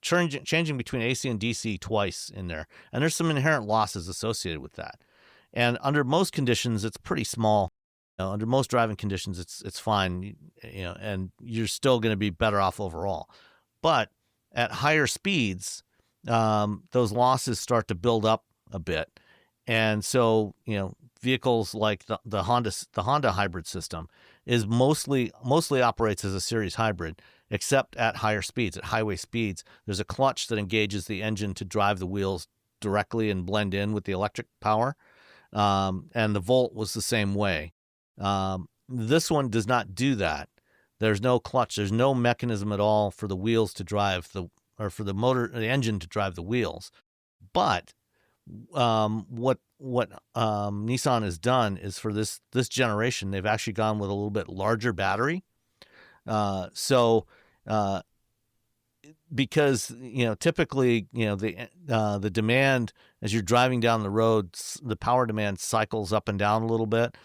changing between AC and DC twice in there, and there's some inherent losses associated with that. And under most conditions, it's pretty small. Under most driving conditions, it's fine, and you're still going to be better off overall. But at higher speeds, those losses start to build up a bit. And so, vehicles like the Honda hybrid system is mostly operates as a series hybrid, except at higher speeds. At highway speeds, there's a clutch that engages the engine to drive the wheels directly and blend in with the electric power. And the Volt was the same way. This one does not do that. There's no clutch. There's no mechanism at all for the wheels to drive for the engine to drive the wheels. But what Nissan has done is for this generation, they've actually gone with a little bit larger battery. Because typically the demand as you're driving down the road, the power demand cycles up and down a little bit.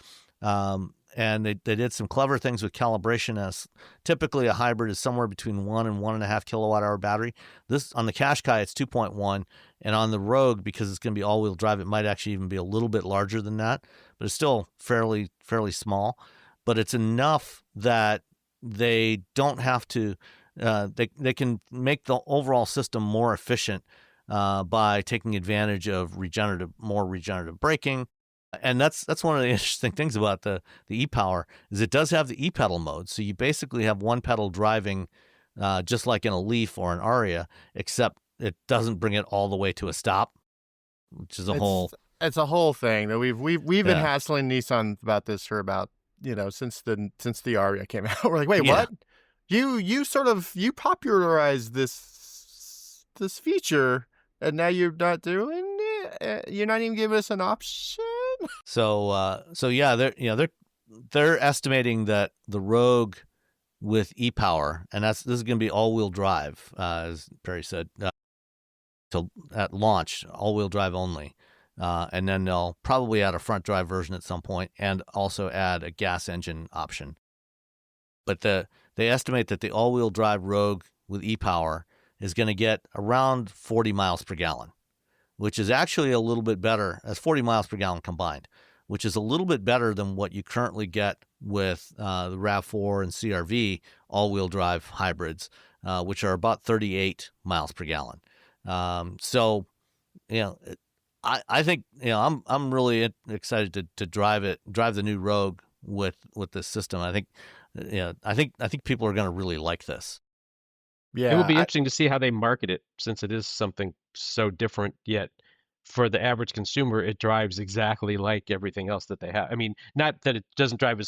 And they did some clever things with calibration, as typically a hybrid is somewhere between 1 and 1.5 kilowatt hour battery. This on the Qashqai, it's 2.1, and on the Rogue, because it's going to be all-wheel drive, it might actually even be a little bit larger than that, but it's still fairly small. But it's enough that they don't have to. They can make the overall system more efficient by taking advantage of more regenerative braking. And that's one of the interesting things about the e-Power is it does have the e-pedal mode. So you basically have one pedal driving just like in a Leaf or an Aria, except it doesn't bring it all the way to a stop, which is it's a whole thing that we've been hassling Nissan about this for about since the Aria came out. We're like, wait, what? You popularized this feature, and now you're not doing it. You're not even giving us an option. So they're estimating that the Rogue with e-Power, and this is going to be all-wheel drive, as Perry said, at launch, all-wheel drive only, and then they'll probably add a front drive version at some point, and also add a gas engine option. But they estimate that the all-wheel drive Rogue with e-Power is going to get around 40 miles per gallon, which is actually a little bit better, as 40 miles per gallon combined, which is a little bit better than what you currently get with the RAV4 and CR-V all-wheel drive hybrids, which are about 38 miles per gallon. I think I'm really excited to drive the new Rogue with this system. I think people are going to really like this. Yeah, it will be interesting to see how they market it, since it is something so different, yet for the average consumer, it drives exactly like everything else that they have. I mean, not that it doesn't drive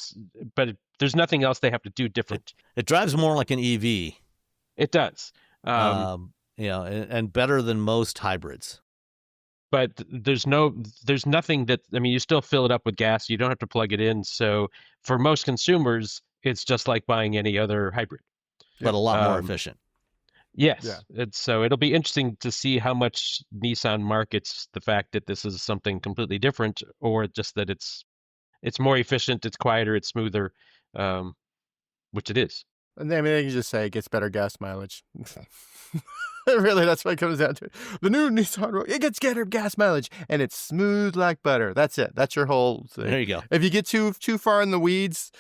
but there's nothing else they have to do different. It drives more like an EV. It does. And better than most hybrids. But there's nothing that, you still fill it up with gas. You don't have to plug it in. So for most consumers, it's just like buying any other hybrid. But a lot more efficient. Yes. Yeah. So it'll be interesting to see how much Nissan markets the fact that this is something completely different, or just that it's more efficient, it's quieter, it's smoother, which it is. And they can just say it gets better gas mileage. Really, that's what it comes down to. The new Nissan Rogue, it gets better gas mileage, and it's smooth like butter. That's it. That's your whole thing. There you go. If you get too far in the weeds,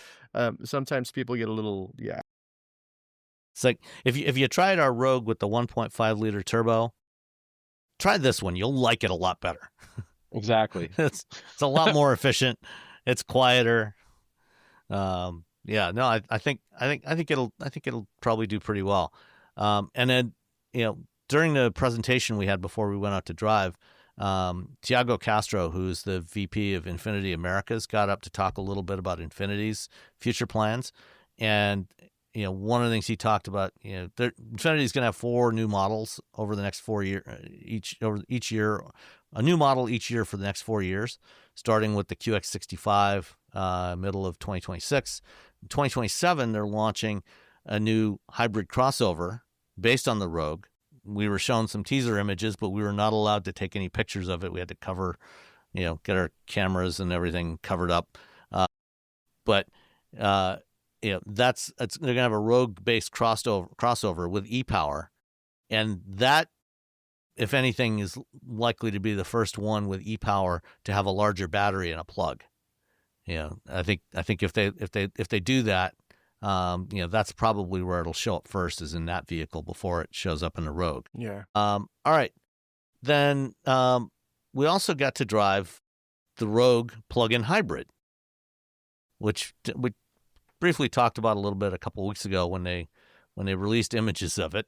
sometimes people get a little, It's like if you tried our Rogue with the 1.5 liter turbo, try this one. You'll like it a lot better. Exactly. It's a lot more efficient. It's quieter. I think it'll probably do pretty well. And then during the presentation we had before we went out to drive, Tiago Castro, who's the VP of Infiniti Americas, got up to talk a little bit about Infiniti's future plans. And one of the things he talked about, Infiniti is going to have 4 new models over the next 4 years, each year, a new model each year for the next 4 years, starting with the QX65 middle of 2026. In 2027, they're launching a new hybrid crossover based on the Rogue. We were shown some teaser images, but we were not allowed to take any pictures of it. We had to cover, get our cameras and everything covered up. But they're going to have a Rogue-based crossover with e-Power, and that, if anything, is likely to be the first one with e-Power to have a larger battery and a plug. I think if they do that, that's probably where it'll show up first, is in that vehicle before it shows up in the Rogue. Yeah. All right. Then we also got to drive the Rogue plug-in hybrid, which we briefly talked about a little bit a couple of weeks ago when they released images of it,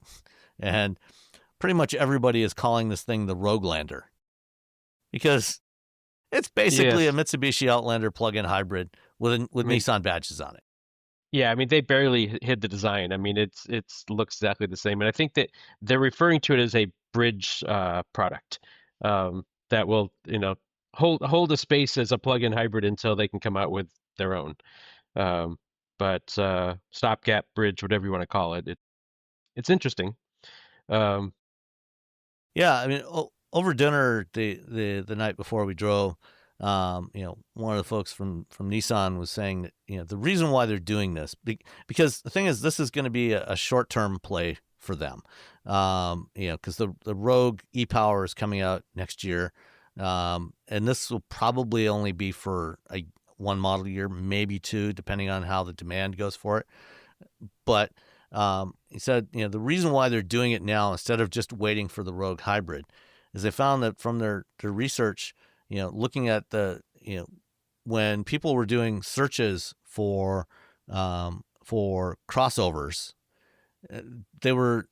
and pretty much everybody is calling this thing the Rogue Lander, because it's basically a Mitsubishi Outlander plug-in hybrid with Nissan badges on it. Yeah, I mean, they barely hid the design. I mean, it looks exactly the same, and I think that they're referring to it as a bridge product that will, hold a space as a plug-in hybrid until they can come out with their own. But stopgap bridge, whatever you want to call it, it's interesting. Yeah, I mean, over dinner the night before we drove, one of the folks from Nissan was saying that, the reason why they're doing this, because the thing is, this is going to be a short-term play for them, because the Rogue e-Power is coming out next year, and this will probably only be for one model year, maybe two, depending on how the demand goes for it. But he said, the reason why they're doing it now instead of just waiting for the Rogue hybrid is they found that from their research, looking at when people were doing searches for crossovers, they were,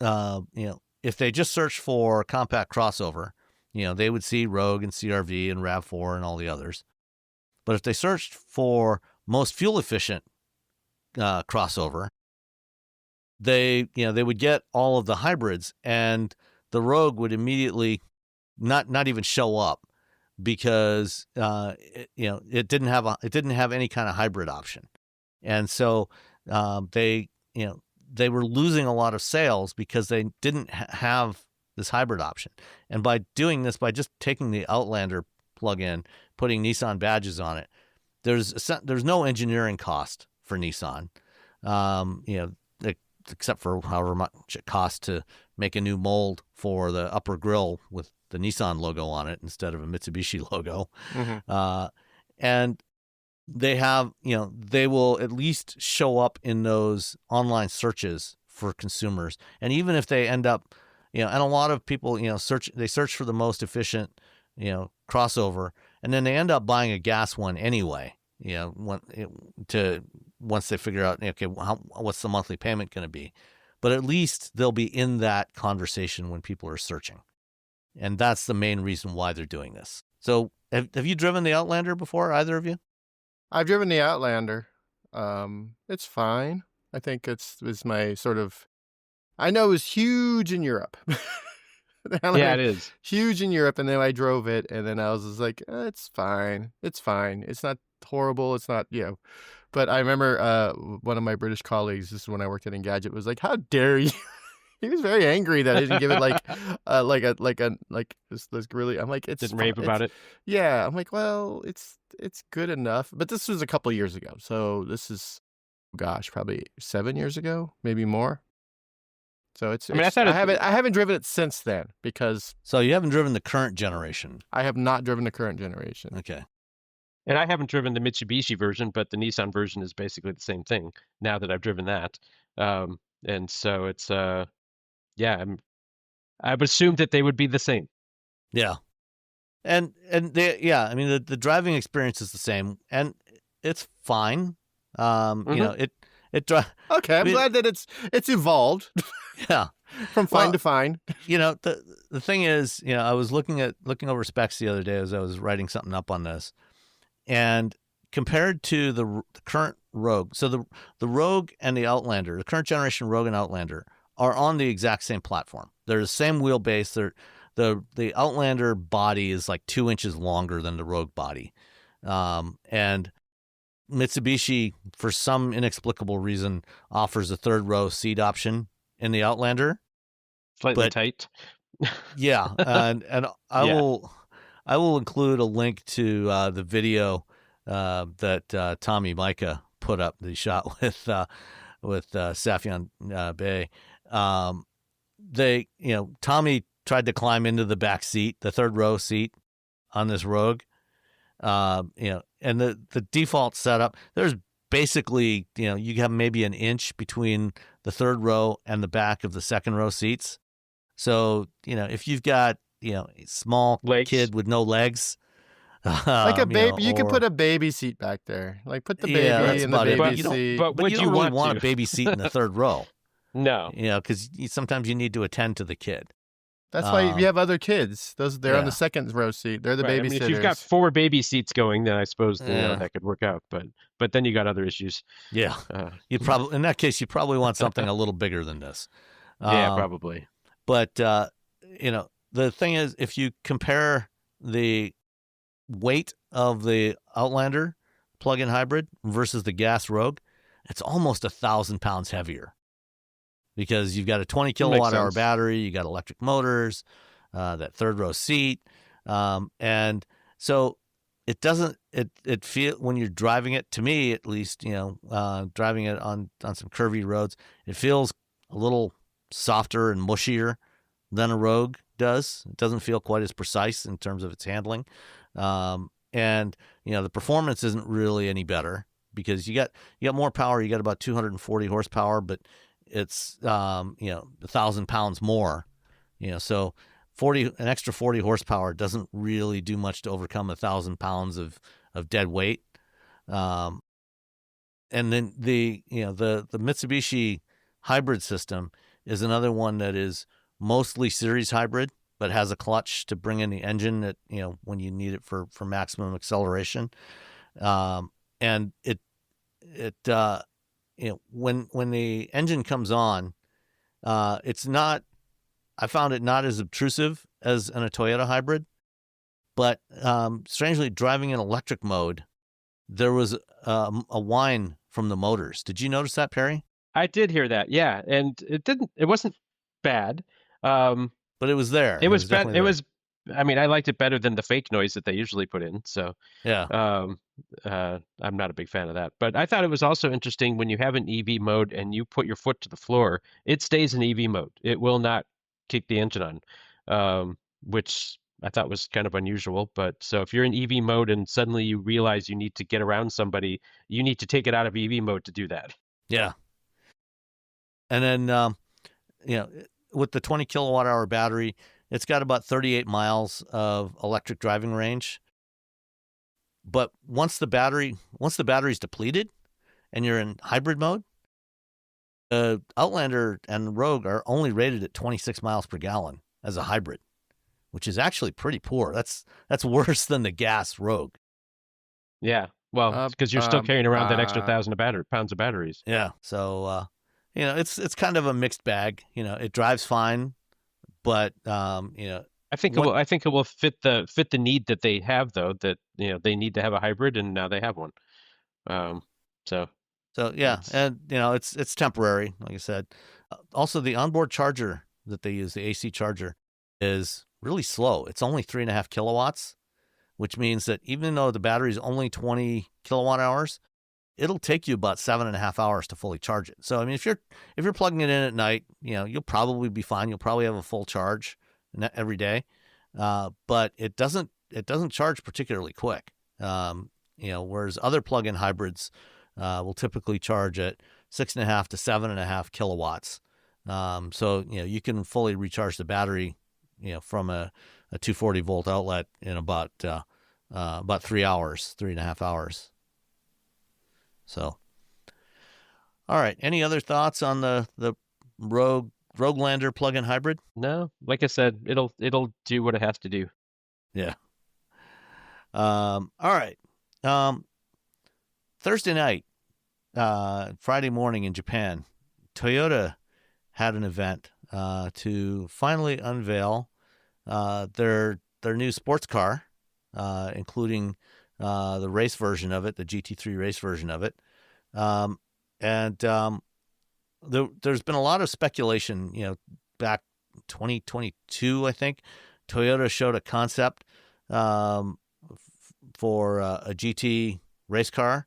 if they just searched for compact crossover, they would see Rogue and CR-V and RAV4 and all the others. But if they searched for most fuel efficient crossover, they would get all of the hybrids, and the Rogue would immediately not even show up, because it didn't have any kind of hybrid option. And so they were losing a lot of sales because they didn't have this hybrid option. And by doing this, by just taking the Outlander plug-in, putting Nissan badges on it, there's no engineering cost for Nissan, except for however much it costs to make a new mold for the upper grille with the Nissan logo on it instead of a Mitsubishi logo. Mm-hmm. And they have, they will at least show up in those online searches for consumers. And even if they end up, and a lot of people, search for the most efficient, crossover, and then they end up buying a gas one anyway, once they figure out, okay, what's the monthly payment going to be? But at least they'll be in that conversation when people are searching. And that's the main reason why they're doing this. So have you driven the Outlander before, either of you? I've driven the Outlander. It's fine. I think it's my sort of, I know it was huge in Europe. Yeah, it is huge in Europe, and then I drove it, and then I was just like, it's fine. It's fine. It's not horrible. It's not, But I remember one of my British colleagues, this is when I worked at Engadget, was like, "How dare you?" He was very angry that I didn't give it this really. I'm like, it's didn't rave about it. Yeah, I'm like, well, it's good enough. But this was a couple years ago, so this is, gosh, probably 7 years ago, maybe more. So I haven't driven it since then, because. So you haven't driven the current generation? I have not driven the current generation. Okay. And I haven't driven the Mitsubishi version, but the Nissan version is basically the same thing now that I've driven that. And so it's, I would assume that they would be the same. Yeah. And I mean, the driving experience is the same, and it's fine. Mm-hmm. Okay, I'm glad that it's evolved. Yeah. From fine to fine. The thing is, I was looking over specs the other day as I was writing something up on this, and compared to the current Rogue, so the Rogue and the Outlander, the current generation Rogue and Outlander, are on the exact same platform. They're the same wheelbase. The Outlander body is like 2 inches longer than the Rogue body, and Mitsubishi, for some inexplicable reason, offers a third row seat option in the Outlander. Slightly tight. Yeah, and I Yeah. will include a link to the video that Tommy Micah put up that he shot with Safyan Bey. Tommy tried to climb into the back seat, the third row seat on this Rogue. And the default setup, there's basically, you have maybe an inch between the third row and the back of the second row seats. So, if you've got, a small kid with no legs, like a baby, you could put a baby seat back there. Like put the baby in the baby seat. But you don't really want a baby seat in the third row. No. Because sometimes you need to attend to the kid. That's why you have other kids. They're on the second row seat. They're the babysitters. I mean, if you've got 4 baby seats going, then I suppose that could work out. But then you got other issues. Yeah, you probably in that case you probably want something a little bigger than this. Yeah, probably. But the thing is, if you compare the weight of the Outlander plug-in hybrid versus the gas Rogue, it's almost 1,000 pounds heavier. Because you've got a 20 kilowatt hour battery, you got electric motors, that third row seat. And so it doesn't, it feel, when you're driving it, to me at least, driving it on some curvy roads, it feels a little softer and mushier than a Rogue does. It doesn't feel quite as precise in terms of its handling. And the performance isn't really any better because you got more power. You got about 240 horsepower, but it's 1,000 pounds more, so an extra 40 horsepower doesn't really do much to overcome 1,000 pounds of dead weight. And then the Mitsubishi hybrid system is another one that is mostly series hybrid, but has a clutch to bring in the engine that, when you need it for maximum acceleration. And when the engine comes on, I found it not as obtrusive as in a Toyota hybrid, but strangely, driving in electric mode, there was a whine from the motors. Did you notice that, Perry? I did hear that, yeah, and it wasn't bad, but it was there. It was bad. I mean, I liked it better than the fake noise that they usually put in. So yeah, I'm not a big fan of that. But I thought it was also interesting when you have an EV mode and you put your foot to the floor, it stays in EV mode. It will not kick the engine on, which I thought was kind of unusual. But so if you're in EV mode and suddenly you realize you need to get around somebody, you need to take it out of EV mode to do that. Yeah. And then, with the 20 kilowatt hour battery, it's got about 38 miles of electric driving range. But once the battery's depleted and you're in hybrid mode, the Outlander and Rogue are only rated at 26 miles per gallon as a hybrid, which is actually pretty poor. That's worse than the gas Rogue. Yeah, well, because you're still carrying around that extra 1,000 pounds of batteries. Yeah, so it's kind of a mixed bag. It drives fine. But I think it will fit the need that they have, though. That they need to have a hybrid, and now they have one. So yeah, and it's temporary, like I said. Also, the onboard charger that they use, the AC charger, is really slow. It's only 3.5 kilowatts, which means that even though the battery is only 20 kilowatt hours, it'll take you about 7.5 hours to fully charge it. So, I mean, if you're plugging it in at night, you'll probably be fine. You'll probably have a full charge every day. But it doesn't charge particularly quick. Whereas other plug-in hybrids will typically charge at 6.5 to 7.5 kilowatts. So, you can fully recharge the battery, from a 240 volt outlet in about 3 hours, 3.5 hours. So, all right. Any other thoughts on the Roguelander plug-in hybrid? No, like I said, it'll do what it has to do. Yeah. All right. Thursday night, Friday morning in Japan, Toyota had an event to finally unveil their new sports car, including the race version of it, the GT3 race version of it. There's been a lot of speculation, back 2022, I think, Toyota showed a concept for a GT race car,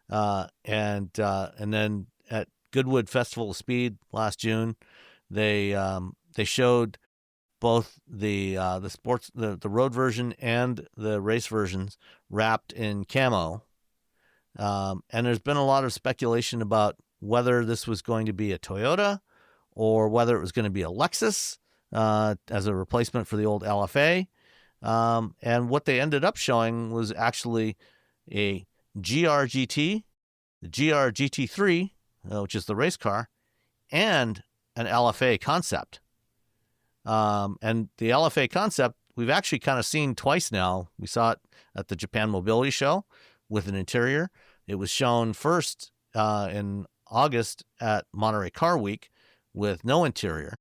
and then at Goodwood Festival of Speed last June, they showed both the road version and the race versions wrapped in camo, and there's been a lot of speculation about whether this was going to be a Toyota or whether it was going to be a Lexus as a replacement for the old LFA. And what they ended up showing was actually a GR GT, the GR GT3, which is the race car, and an LFA concept. And the LFA concept, we've actually kind of seen twice now. We saw it at the Japan Mobility Show with an interior. It was shown first in August at Monterey Car Week with no interior.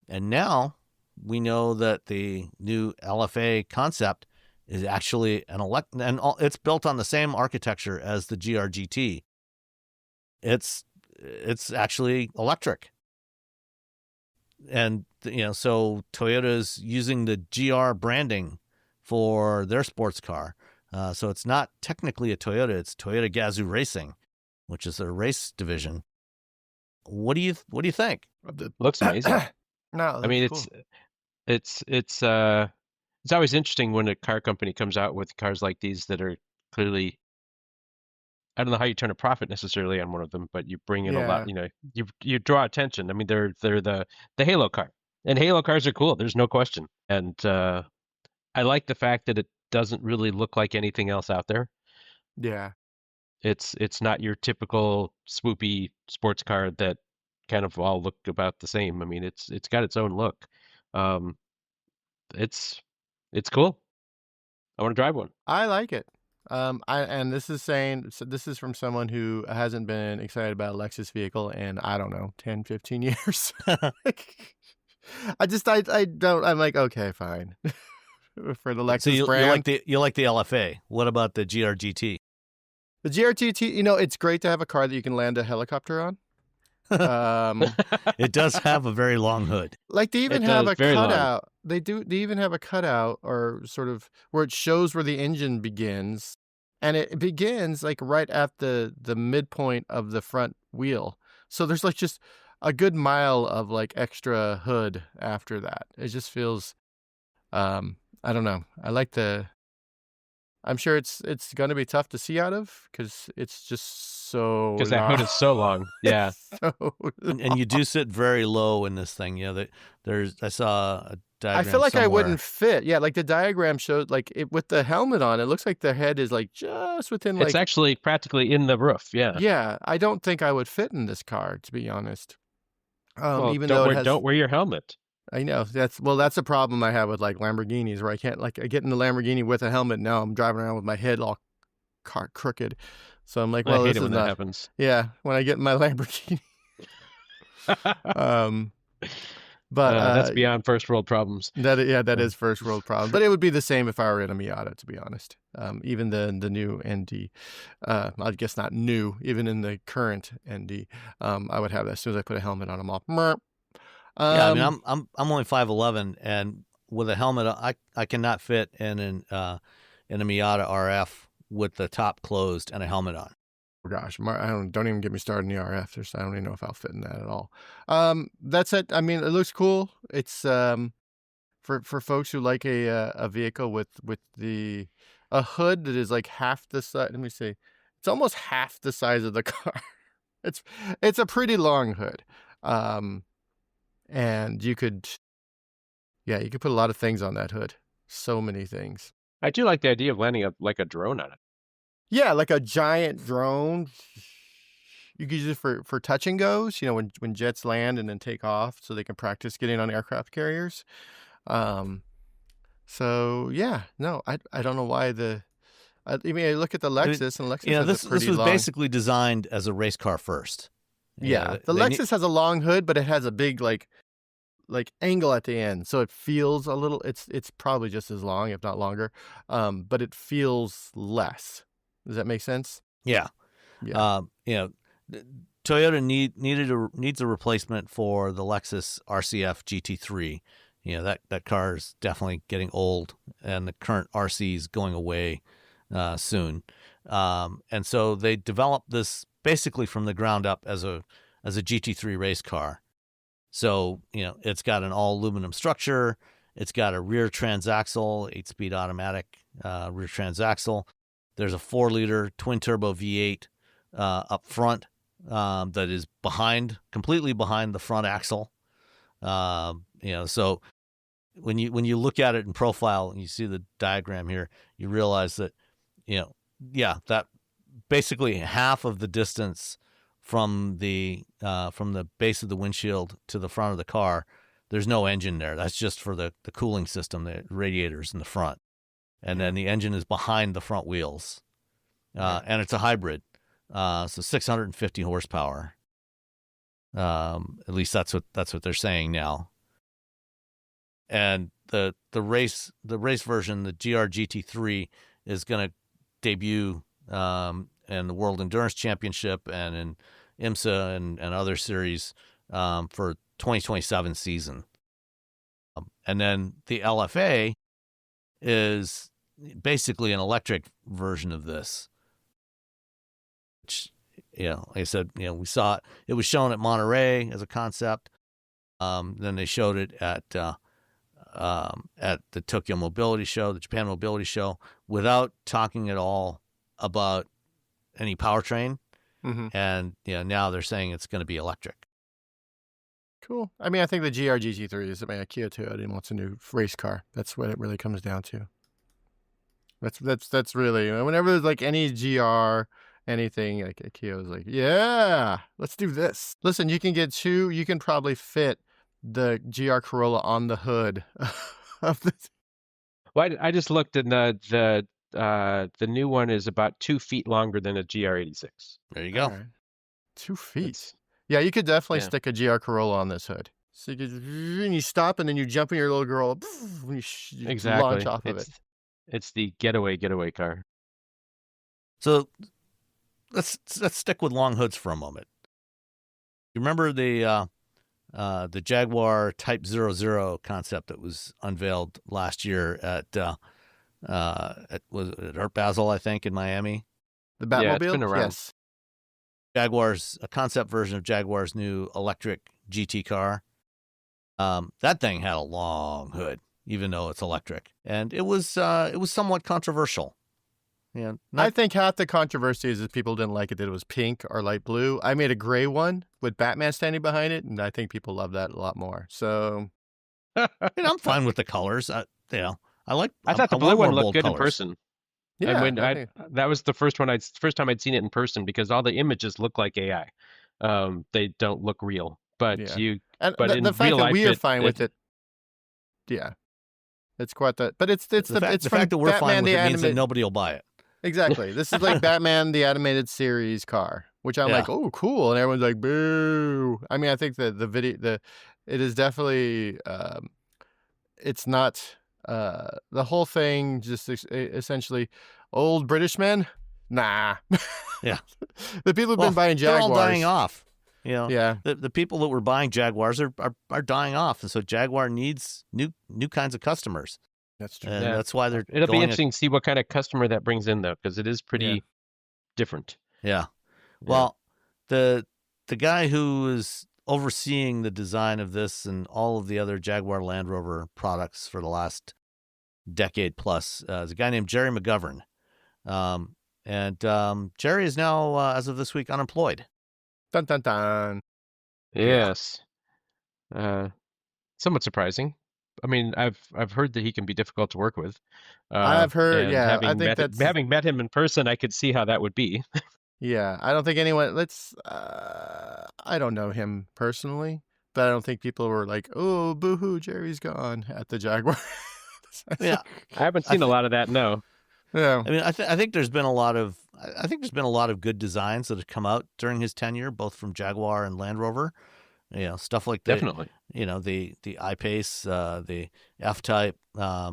And now we know that the new LFA concept is actually and it's built on the same architecture as the GR GT. It's actually electric. And so Toyota's using the GR branding for their sports car. So it's not technically a Toyota, it's Toyota Gazoo Racing, which is their race division. What do you think? Looks amazing. No, I mean, cool. it's always interesting when a car company comes out with cars like these that are clearly, I don't know how you turn a profit necessarily on one of them, but you bring in a lot, you draw attention. I mean, they're the Halo car, and Halo cars are cool. There's no question. And I like the fact that it doesn't really look like anything else out there. Yeah. It's not your typical swoopy sports car that kind of all look about the same. I mean, it's got its own look. It's cool. I want to drive one. I like it. And this is from someone who hasn't been excited about a Lexus vehicle in, I don't know, 10, 15 years. I'm like, okay, fine. For the Lexus so brand. You like the LFA. What about the GR GT? The GR GT, it's great to have a car that you can land a helicopter on. It does have a very long hood. Like they even have a cutout. They even have a cutout or sort of where it shows where the engine begins, and it begins like right at the midpoint of the front wheel. So there's like just a good mile of like extra hood after that. It just feels, I don't know. I'm sure it's going to be tough to see out of because it's just so. Because that hood is so long, yeah. And you do sit very low in this thing. I saw a diagram. I feel like somewhere. I wouldn't fit. Yeah, like the diagram showed, like with the helmet on, it looks like the head is like just within. It's actually practically in the roof. Yeah. Yeah, I don't think I would fit in this car, to be honest. Even though don't wear your helmet. I know that's a problem I have with like Lamborghinis, where I can't I get in the Lamborghini with a helmet. Now I'm driving around with my head all crooked, so I'm like, well, I hate this it when is that not. happens. Yeah, when I get in my Lamborghini. But that's beyond first world problems. That is first world problem. But it would be the same if I were in a Miata, to be honest. Even the new ND, I guess not new. Even in the current ND, I would have that as soon as I put a helmet on them all. Yeah, I mean, I'm only 5'11", and with a helmet, I cannot fit in a Miata RF with the top closed and a helmet on. Oh gosh, don't even get me started in the RF. I don't even know if I'll fit in that at all. That's it. I mean, it looks cool. It's for folks who like a vehicle with a hood that is like half the size. Let me see. It's almost half the size of the car. It's a pretty long hood. And you could put a lot of things on that hood. So many things. I do like the idea of landing a drone on it. Yeah, like a giant drone. You could use it for touch and goes, when jets land and then take off so they can practice getting on aircraft carriers. So yeah, no, I don't know why I look at the Lexus and Lexus has this was basically designed as a race car first. Yeah, the Lexus has a long hood, but it has a big like angle at the end, so it feels a little. It's probably just as long, if not longer, but it feels less. Does that make sense? Yeah. Yeah. Toyota needs a replacement for the Lexus RCF GT3. That car is definitely getting old, and the current RC is going away soon. And so they developed this basically from the ground up as a GT3 race car. So it's got an all aluminum structure. It's got a rear transaxle, 8-speed automatic rear transaxle. There's a 4-liter twin turbo V8 up front that is completely behind the front axle. So when you look at it in profile and you see the diagram here, you realize that, that basically half of the distance from the base of the windshield to the front of the car, there's no engine there. That's just for the cooling system, the radiators in the front. And then the engine is behind the front wheels. And it's a hybrid. So 650 horsepower. At least that's what they're saying now. And the race version, the GR GT3, is going to debut in the World Endurance Championship and in IMSA and other series for 2027 season. And then the LFA is basically an electric version of this. Which, like I said, we saw it was shown at Monterey as a concept. Then they showed it at the Tokyo Mobility Show, the Japan Mobility Show, without talking at all about any powertrain. Mm-hmm. And now they're saying it's going to be electric. Cool. I mean, I think the GR GT3 is Kia Toyota wants a new race car. That's what it really comes down to. That's really, whenever there's like any GR anything, like Kia is like, yeah, let's do this. Listen, you can probably fit the GR Corolla on the hood of this. Well, I just looked, and the new one is about 2 feet longer than a GR86. There you go. Right. 2 feet. Yeah, you could definitely stick a GR Corolla on this hood. So you stop, and then you jump in your little girl, you exactly. launch off of it. It's the getaway car. So let's stick with long hoods for a moment. You remember the Jaguar Type 00 concept that was unveiled last year at Art Basel, I think, in Miami? The Batmobile? Yeah, it's been around. Yes. A concept version of Jaguar's new electric GT car. That thing had a long hood, even though it's electric, and it was somewhat controversial. I think half the controversy is that people didn't like it that it was pink or light blue. I made a gray one with Batman standing behind it, and I think people love that a lot more. So, I'm fine with the colors. I thought the blue one looked good in person. Yeah, and that was the first time I'd seen it in person, because all the images look like AI. They don't look real, but the in fact real that life, we are fine with it. Yeah, it's quite that. But it's the fact that we're Batman fine with it means that nobody will buy it. Exactly. This is like Batman the Animated Series car, which I'm like, oh, cool, and everyone's like, boo. I mean, I think that it is definitely, it's not the whole thing. Just essentially, old British men. Nah. Yeah. The people who've been buying Jaguars, they're all dying off. Yeah. The people that were buying Jaguars are dying off, and so Jaguar needs new kinds of customers. That's true. And that's why it'll be interesting to see what kind of customer that brings in, though, because it is pretty different. Yeah. Well, the guy who is overseeing the design of this and all of the other Jaguar Land Rover products for the last decade plus is a guy named Gerry McGovern. And Gerry is now, as of this week, unemployed. Dun, dun, dun. Yes. Somewhat surprising. I mean, I've heard that he can be difficult to work with. I've heard, having met him in person, I could see how that would be. Yeah, I don't think anyone. I don't know him personally, but I don't think people were like, "Oh, boo-hoo, Jerry's gone" at the Jaguar. Yeah, I haven't seen a lot of that. No. Yeah, I mean, I think there's been a lot of good designs that have come out during his tenure, both from Jaguar and Land Rover. stuff like Definitely. the I-Pace, the F-Type,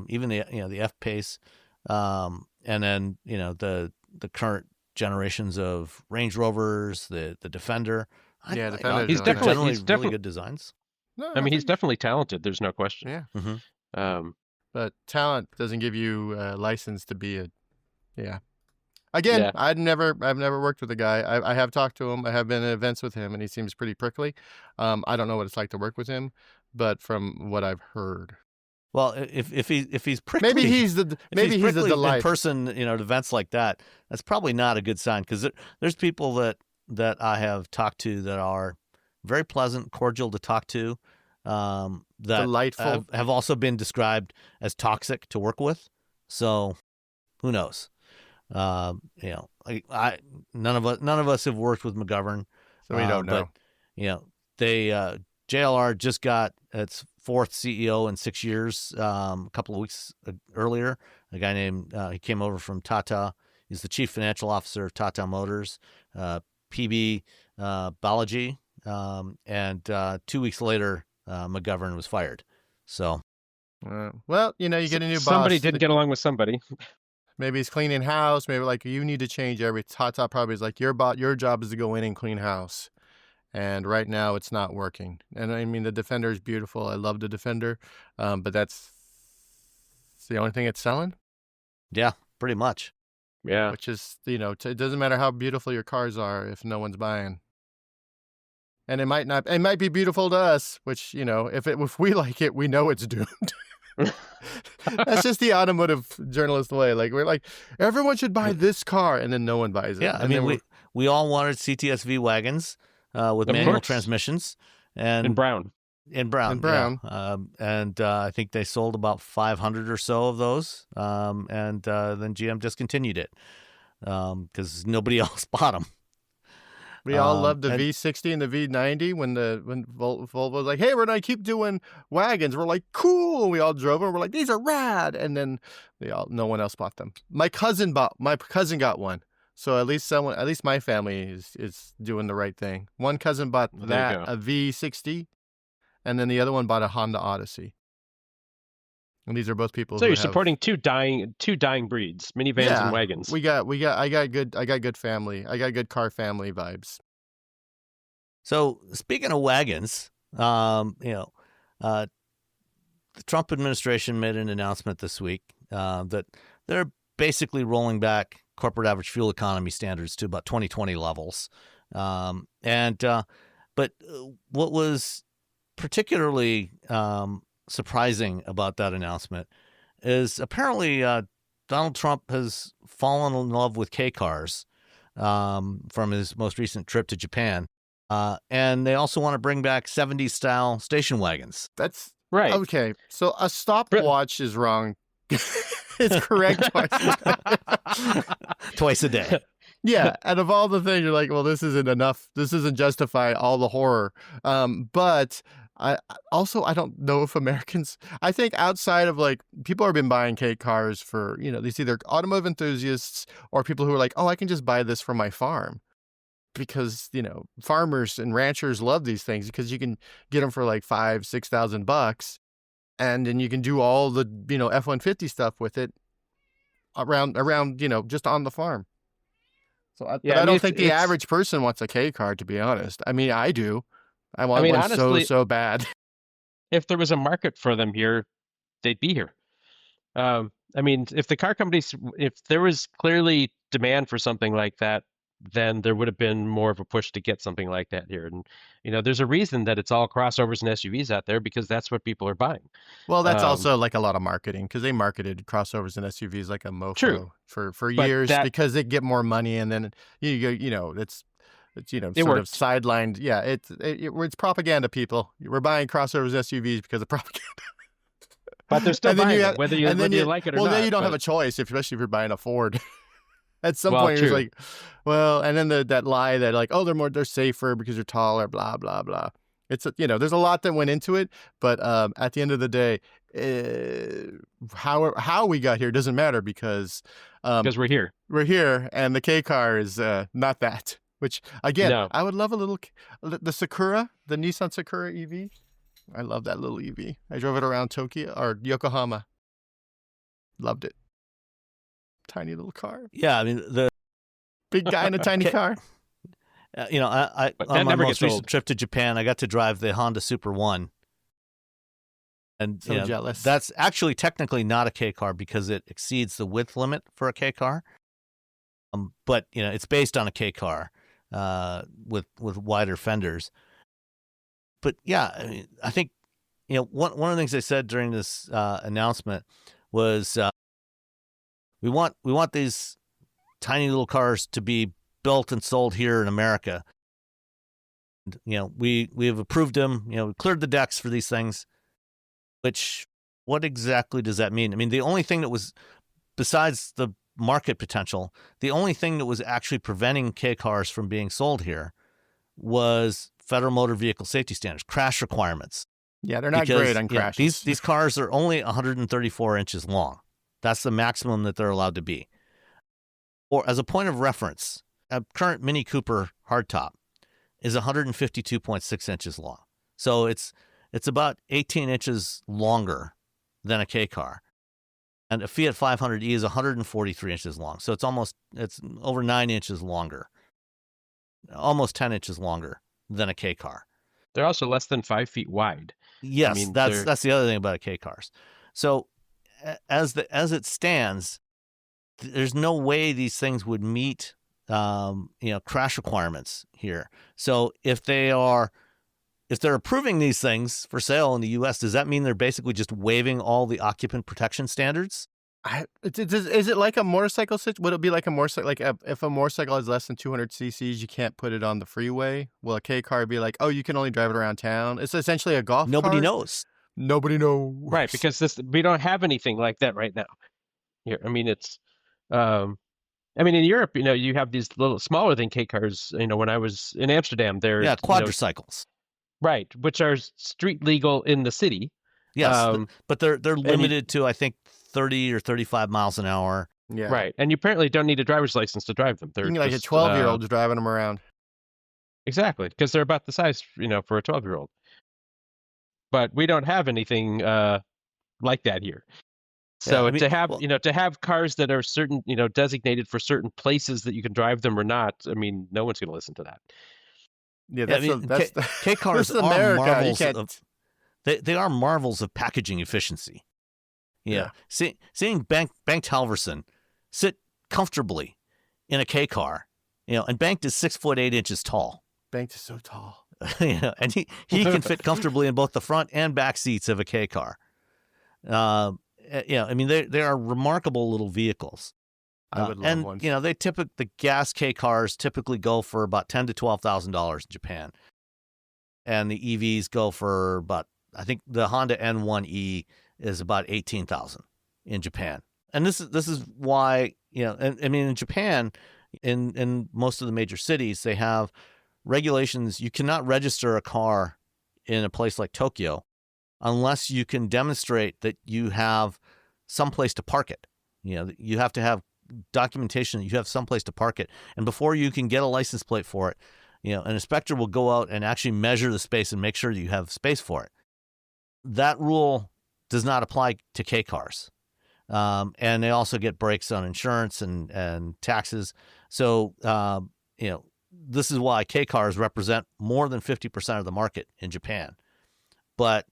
even the F-Pace, and then the current generations of Range Rovers, the Defender. Defender. He's generally definitely really good designs. No, I mean, he's definitely talented. There's no question. Yeah. Mm-hmm. But talent doesn't give you a license to be Again, I've never worked with the guy. I have talked to him. I have been at events with him, and he seems pretty prickly. I don't know what it's like to work with him, but from what I've heard, well, if he's prickly, maybe he's the delight in person. At events like that, that's probably not a good sign, because there's people that I have talked to that are very pleasant, cordial to talk to, that delightful, have also been described as toxic to work with. So who knows? None of us have worked with McGovern, so we don't know. But they JLR just got its fourth CEO in 6 years. A couple of weeks earlier, a guy named he came over from Tata. He's the chief financial officer of Tata Motors, PB Balaji, and 2 weeks later, McGovern was fired. So, well, you get a new boss. Somebody didn't get along with somebody. Maybe he's cleaning house. Maybe you need to change Tata probably is like, your job is to go in and clean house. And right now it's not working. And I mean, the Defender is beautiful. I love the Defender. But that's the only thing it's selling. Yeah, pretty much. Yeah. Which is, it doesn't matter how beautiful your cars are if no one's buying. And it might be beautiful to us, which, if we like it, we know it's doomed. That's just the automotive journalist way. Like, we're like, everyone should buy this car, and then no one buys it. Yeah, I mean, we all wanted CTSV wagons with manual transmissions and brown. Yeah. And I think they sold about 500 or so of those, and then GM discontinued it because nobody else bought them. We all loved the V60 and the V90 when Volvo was like, hey, we're going to keep doing wagons. We're like, cool. We all drove them. We're like, these are rad. And then no one else bought them. My cousin got one. So at least my family is doing the right thing. One cousin bought a V60, and then the other one bought a Honda Odyssey. And these are both people. So you're supporting two dying breeds, minivans and wagons. I got good family. I got good car family vibes. So speaking of wagons, the Trump administration made an announcement this week that they're basically rolling back corporate average fuel economy standards to about 2020 levels. But what was particularly surprising about that announcement is apparently Donald Trump has fallen in love with K cars from his most recent trip to Japan, and they also want to bring back 70s style station wagons. That's right. Okay, so a stopwatch is wrong. It's correct twice a day. Yeah, out of all the things, you're like, well, this isn't enough. This doesn't justify all the horror. But I don't know if Americans, I think outside of people have been buying K cars for, these either automotive enthusiasts or people who are like, oh, I can just buy this for my farm. Because, farmers and ranchers love these things because you can get them for like $5,000-$6,000, and then you can do all the, F-150 stuff with it around, just on the farm. So I don't think the average person wants a K car, to be honest. I mean, I do. I want one honestly, so bad. If there was a market for them here, they'd be here. I mean, if the car companies, if there was clearly demand for something like that, then there would have been more of a push to get something like that here. And, there's a reason that it's all crossovers and SUVs out there, because that's what people are buying. Well, that's also like a lot of marketing, because they marketed crossovers and SUVs like a mofo for years because they get more money. And then it's sort of sidelined. Yeah, it's propaganda, people. We're buying crossovers and SUVs because of propaganda. But they're still buying it, whether you like it or not. Well, then you don't have a choice, especially if you're buying a Ford. At some point, you're like, well, and then that lie that they're safer because you're taller, blah blah blah. It's there's a lot that went into it, but at the end of the day, how we got here doesn't matter because we're here. We're here, and the K car is not that. Which again, No. I would love a little the Sakura, the Nissan Sakura EV. I love that little EV. I drove it around Tokyo or Yokohama. Loved it. Tiny little car. Yeah, I mean the big guy in a tiny car. I on my most recent trip to Japan, I got to drive the Honda Super One. And so jealous. That's actually technically not a K car because it exceeds the width limit for a K car. But it's based on a K car with wider fenders. But yeah, I mean, I think one of the things they said during this announcement was we want these tiny little cars to be built and sold here in America. We have approved them. We cleared the decks for these things. Which, what exactly does that mean? I mean, the only thing that was, besides the market potential, the only thing that was actually preventing K cars from being sold here was Federal Motor Vehicle Safety Standards, crash requirements. Yeah, they're not great on crashes. These cars are only 134 inches long. That's the maximum that they're allowed to be. Or as a point of reference, a current Mini Cooper hardtop is 152.6 inches long. So it's about 18 inches longer than a K car. And a Fiat 500e is 143 inches long. So it's over 9 inches longer. Almost 10 inches longer than a K car. They're also less than 5 feet wide. Yes, I mean, that's the other thing about K cars. So as it stands, there's no way these things would meet crash requirements here. So if they're approving these things for sale in the U.S., does that mean they're basically just waiving all the occupant protection standards? Is it like a motorcycle? Would it be like a motorcycle? Like if a motorcycle is less than 200 cc's, you can't put it on the freeway? Will a K car be like, oh, you can only drive it around town? It's essentially a golf Nobody cart? knows. Nobody knows. Right, because we don't have anything like that right now. Here, I mean, it's... in Europe, you have these little smaller than K cars. When I was in Amsterdam, they're quadricycles. Right, which are street legal in the city. Yes, but they're limited to, I think, 30 or 35 miles an hour. Yeah. Right, and you apparently don't need a driver's license to drive them. They're you can like a 12-year-old driving them around. Exactly, because they're about the size, for a 12-year-old. But we don't have anything like that here. So to have cars that are certain, designated for certain places that you can drive them or not, I mean, no one's going to listen to that. Yeah, K cars are marvels they are marvels of packaging efficiency. Yeah. Seeing Bengt Halverson sit comfortably in a K car, and Bengt is 6'8" tall. Bengt is so tall. And he can fit comfortably in both the front and back seats of a K car. They are remarkable little vehicles. I would love one. The gas K cars typically go for about $10,000 to $12,000 in Japan, and the EVs go for about, I think the Honda N1E is about $18,000 in Japan. And this is why in Japan, in most of the major cities, they have regulations. You cannot register a car in a place like Tokyo unless you can demonstrate that you have some place to park it. You have to have documentation that you have some place to park it. And before you can get a license plate for it, an inspector will go out and actually measure the space and make sure that you have space for it. That rule does not apply to K cars. And they also get breaks on insurance and taxes. So, this is why K cars represent more than 50% of the market in Japan. But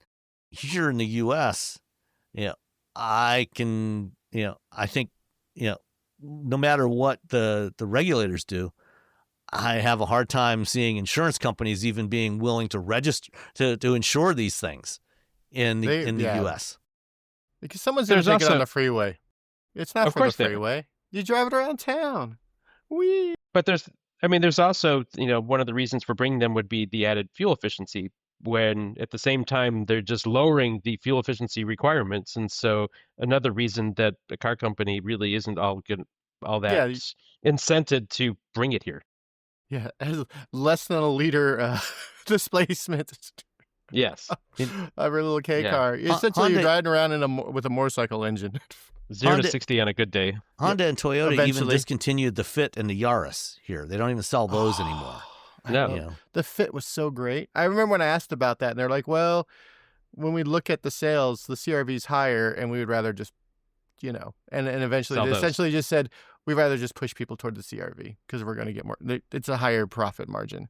here in the U.S., I think, no matter what the regulators do, I have a hard time seeing insurance companies even being willing to register to insure these things in the U.S. Because someone's going to take it on the freeway. It's not for the freeway. You drive it around town. Whee! But there's also, one of the reasons for bringing them would be the added fuel efficiency, when at the same time they're just lowering the fuel efficiency requirements. And so another reason that a car company really isn't all that incented to bring it here. Yeah, less than a liter displacement. Yes. Every little K car. Essentially, you're driving around with a motorcycle engine. 0 to 60 on a good day. Honda and Toyota even Eventually. discontinued the Fit and the Yaris here. They don't even sell those anymore. No. You know. The Fit was so great. I remember when I asked about that, and they're like, well, when we look at the sales, the CRV's higher, and we would rather just, you know, and eventually Sell they those. essentially just said, we'd rather just push people toward the CRV because we're going to get more. It's a higher profit margin.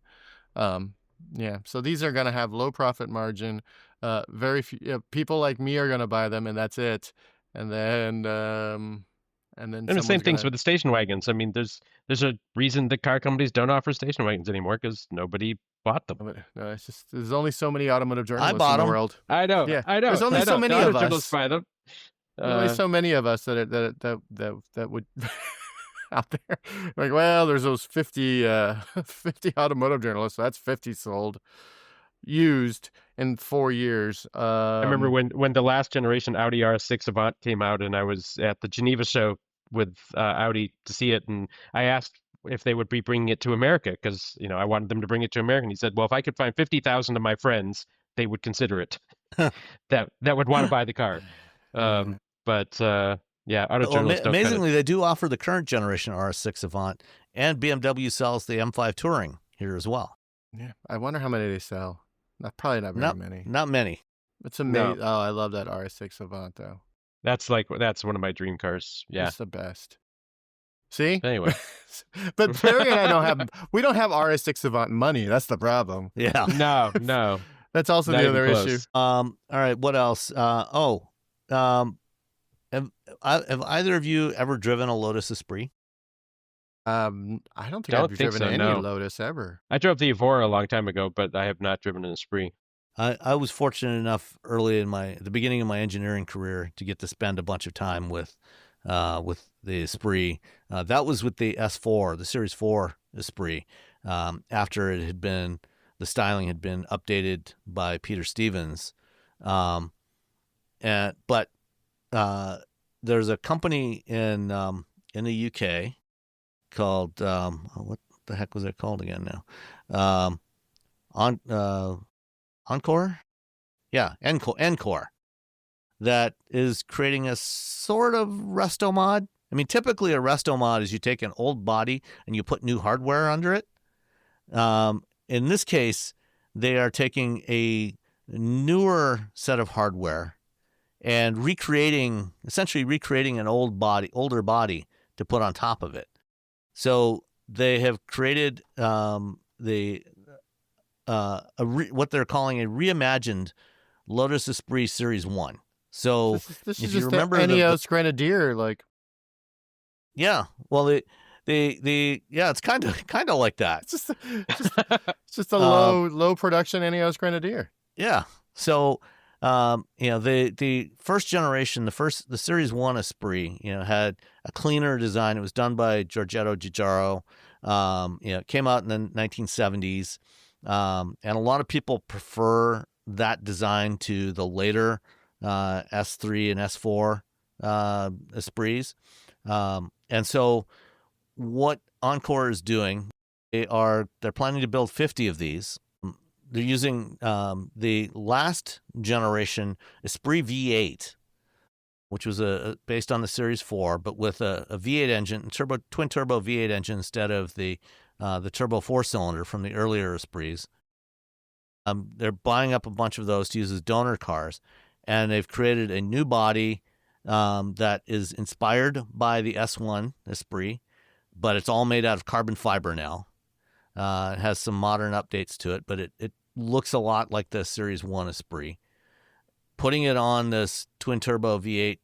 Yeah, so these are going to have low profit margin. Very few people like me are going to buy them, and that's it. And then the same things with the station wagons. I mean, there's a reason the car companies don't offer station wagons anymore because nobody bought them. No, it's just there's only so many automotive journalists bought in the them. world. I know. Yeah, I know. there's only so many of us. Journalists buy them. There's only so many of us that would out there. Like, well, there's those 50 automotive journalists. So that's 50 sold used in 4 years. I remember when the last generation Audi RS6 Avant came out, and I was at the Geneva show with Audi to see it, and I asked if they would be bringing it to America because I wanted them to bring it to America. And he said, "Well, if I could find 50,000 of my friends, they would consider it. that would want to buy the car." Yeah, auto journalists don't amazingly, they do offer the current generation RS6 Avant, and BMW sells the M5 Touring here as well. Yeah, I wonder how many they sell. Probably not very many. Not many. It's amazing. No. Oh, I love that RS6 Avant though. That's one of my dream cars. Yeah, it's the best. See? Anyway, but Perry and I we don't have RS6 Avant money. That's the problem. Yeah. No. That's also the other issue. All right. What else? Have either of you ever driven a Lotus Esprit? I don't think I've driven any Lotus ever. I drove the Evora a long time ago, but I have not driven an Esprit. I was fortunate enough early in the beginning of my engineering career to get to spend a bunch of time with the Esprit. That was with the S4, the Series 4 Esprit, after the styling had been updated by Peter Stevens. But there's a company in the UK called what the heck was it called again now? Encor? Yeah, Encor. That is creating a sort of restomod. I mean, typically a restomod is you take an old body and you put new hardware under it. In this case, they are taking a newer set of hardware and essentially recreating an older body to put on top of it. So they have created what they're calling a reimagined Lotus Esprit Series 1. So this if is you just remember the NEOS Grenadier, like. Yeah, well, it's kind of like that. It's just a low production NEOS Grenadier. Yeah. So the first generation, the Series 1 Esprit, had a cleaner design. It was done by Giorgetto Giugiaro. It came out in the 1970s. And a lot of people prefer that design to the later S3 and S4 Esprits. And so what Encor is doing, they're planning to build 50 of these. They're using the last generation Esprit V8, which was based on the Series 4, but with a V8 engine, twin turbo V8 engine instead of the turbo 4-cylinder from the earlier Esprits. They're buying up a bunch of those to use as donor cars, and they've created a new body that is inspired by the S1 Esprit, but it's all made out of carbon fiber now. It has some modern updates to it, but it looks a lot like the Series 1 Esprit. Putting it on this twin-turbo V8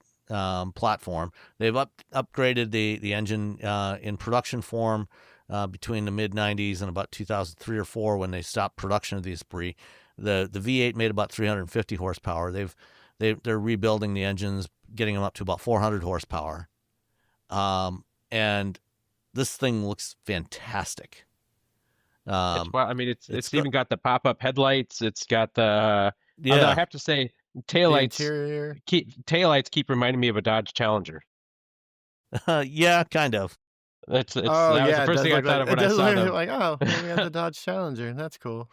platform, they've upgraded the engine in production form between the mid-'90s and about 2003 or 4 when they stopped production of the Esprit. The V8 made about 350 horsepower. They're rebuilding the engines, getting them up to about 400 horsepower. And this thing looks fantastic. It's even got the pop-up headlights. It's got the although I have to say, taillights keep reminding me of a Dodge Challenger. Yeah, kind of. That was the first thing I thought of when I saw them. Like, oh, we have the Dodge Challenger. That's cool.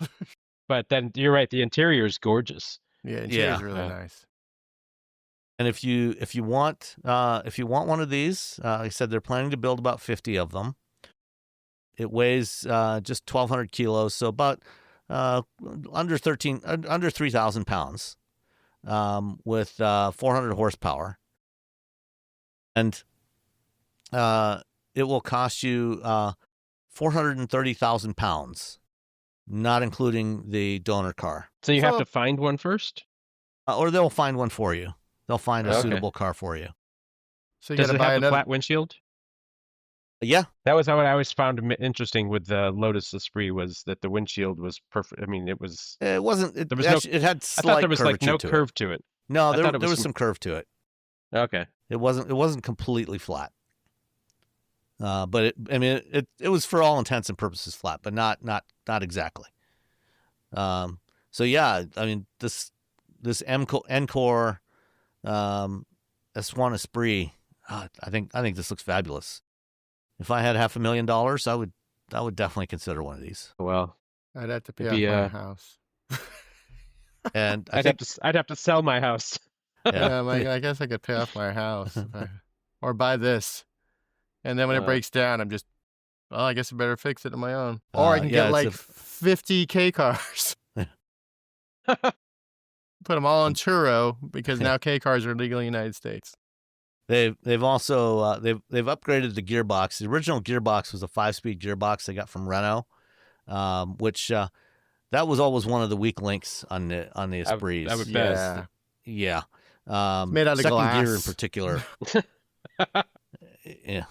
But then you're right. The interior is gorgeous. Yeah, interior is really nice. And if you want one of these, like I said, they're planning to build about 50 of them. It weighs just 1,200 kilos, so about under 3,000 pounds, with 400 horsepower, and it will cost you 430,000 pounds, not including the donor car. So you have to find one first, or they'll find one for you. They'll find a suitable car for you. So you does got it to buy have another a flat windshield? Yeah, that was what I always found interesting with the Lotus Esprit, was that the windshield was perfect. I mean, it was. It wasn't. It, there was actually, it had slight I thought there was like no curvature to curve it. to it. No, there was some curve to it. Okay. It wasn't completely flat. But it was for all intents and purposes flat, but not exactly. So yeah, I mean this Encor S1 Esprit, I think this looks fabulous. If I had $500,000, I would definitely consider one of these. Well, I'd have to pay off my house. And I'd have to sell my house. Yeah, I guess I could pay off my house or buy this. And then when it breaks down, I'm just, well, I guess I better fix it on my own. Or I can get like 50 K cars. Put them all on Turo, because now K cars are legal in the United States. They've also they've upgraded the gearbox. The original gearbox was a 5-speed gearbox they got from Renault, which that was always one of the weak links on the Esprits. I would bet. Yeah. Made out of second glass. gear in particular. Yeah.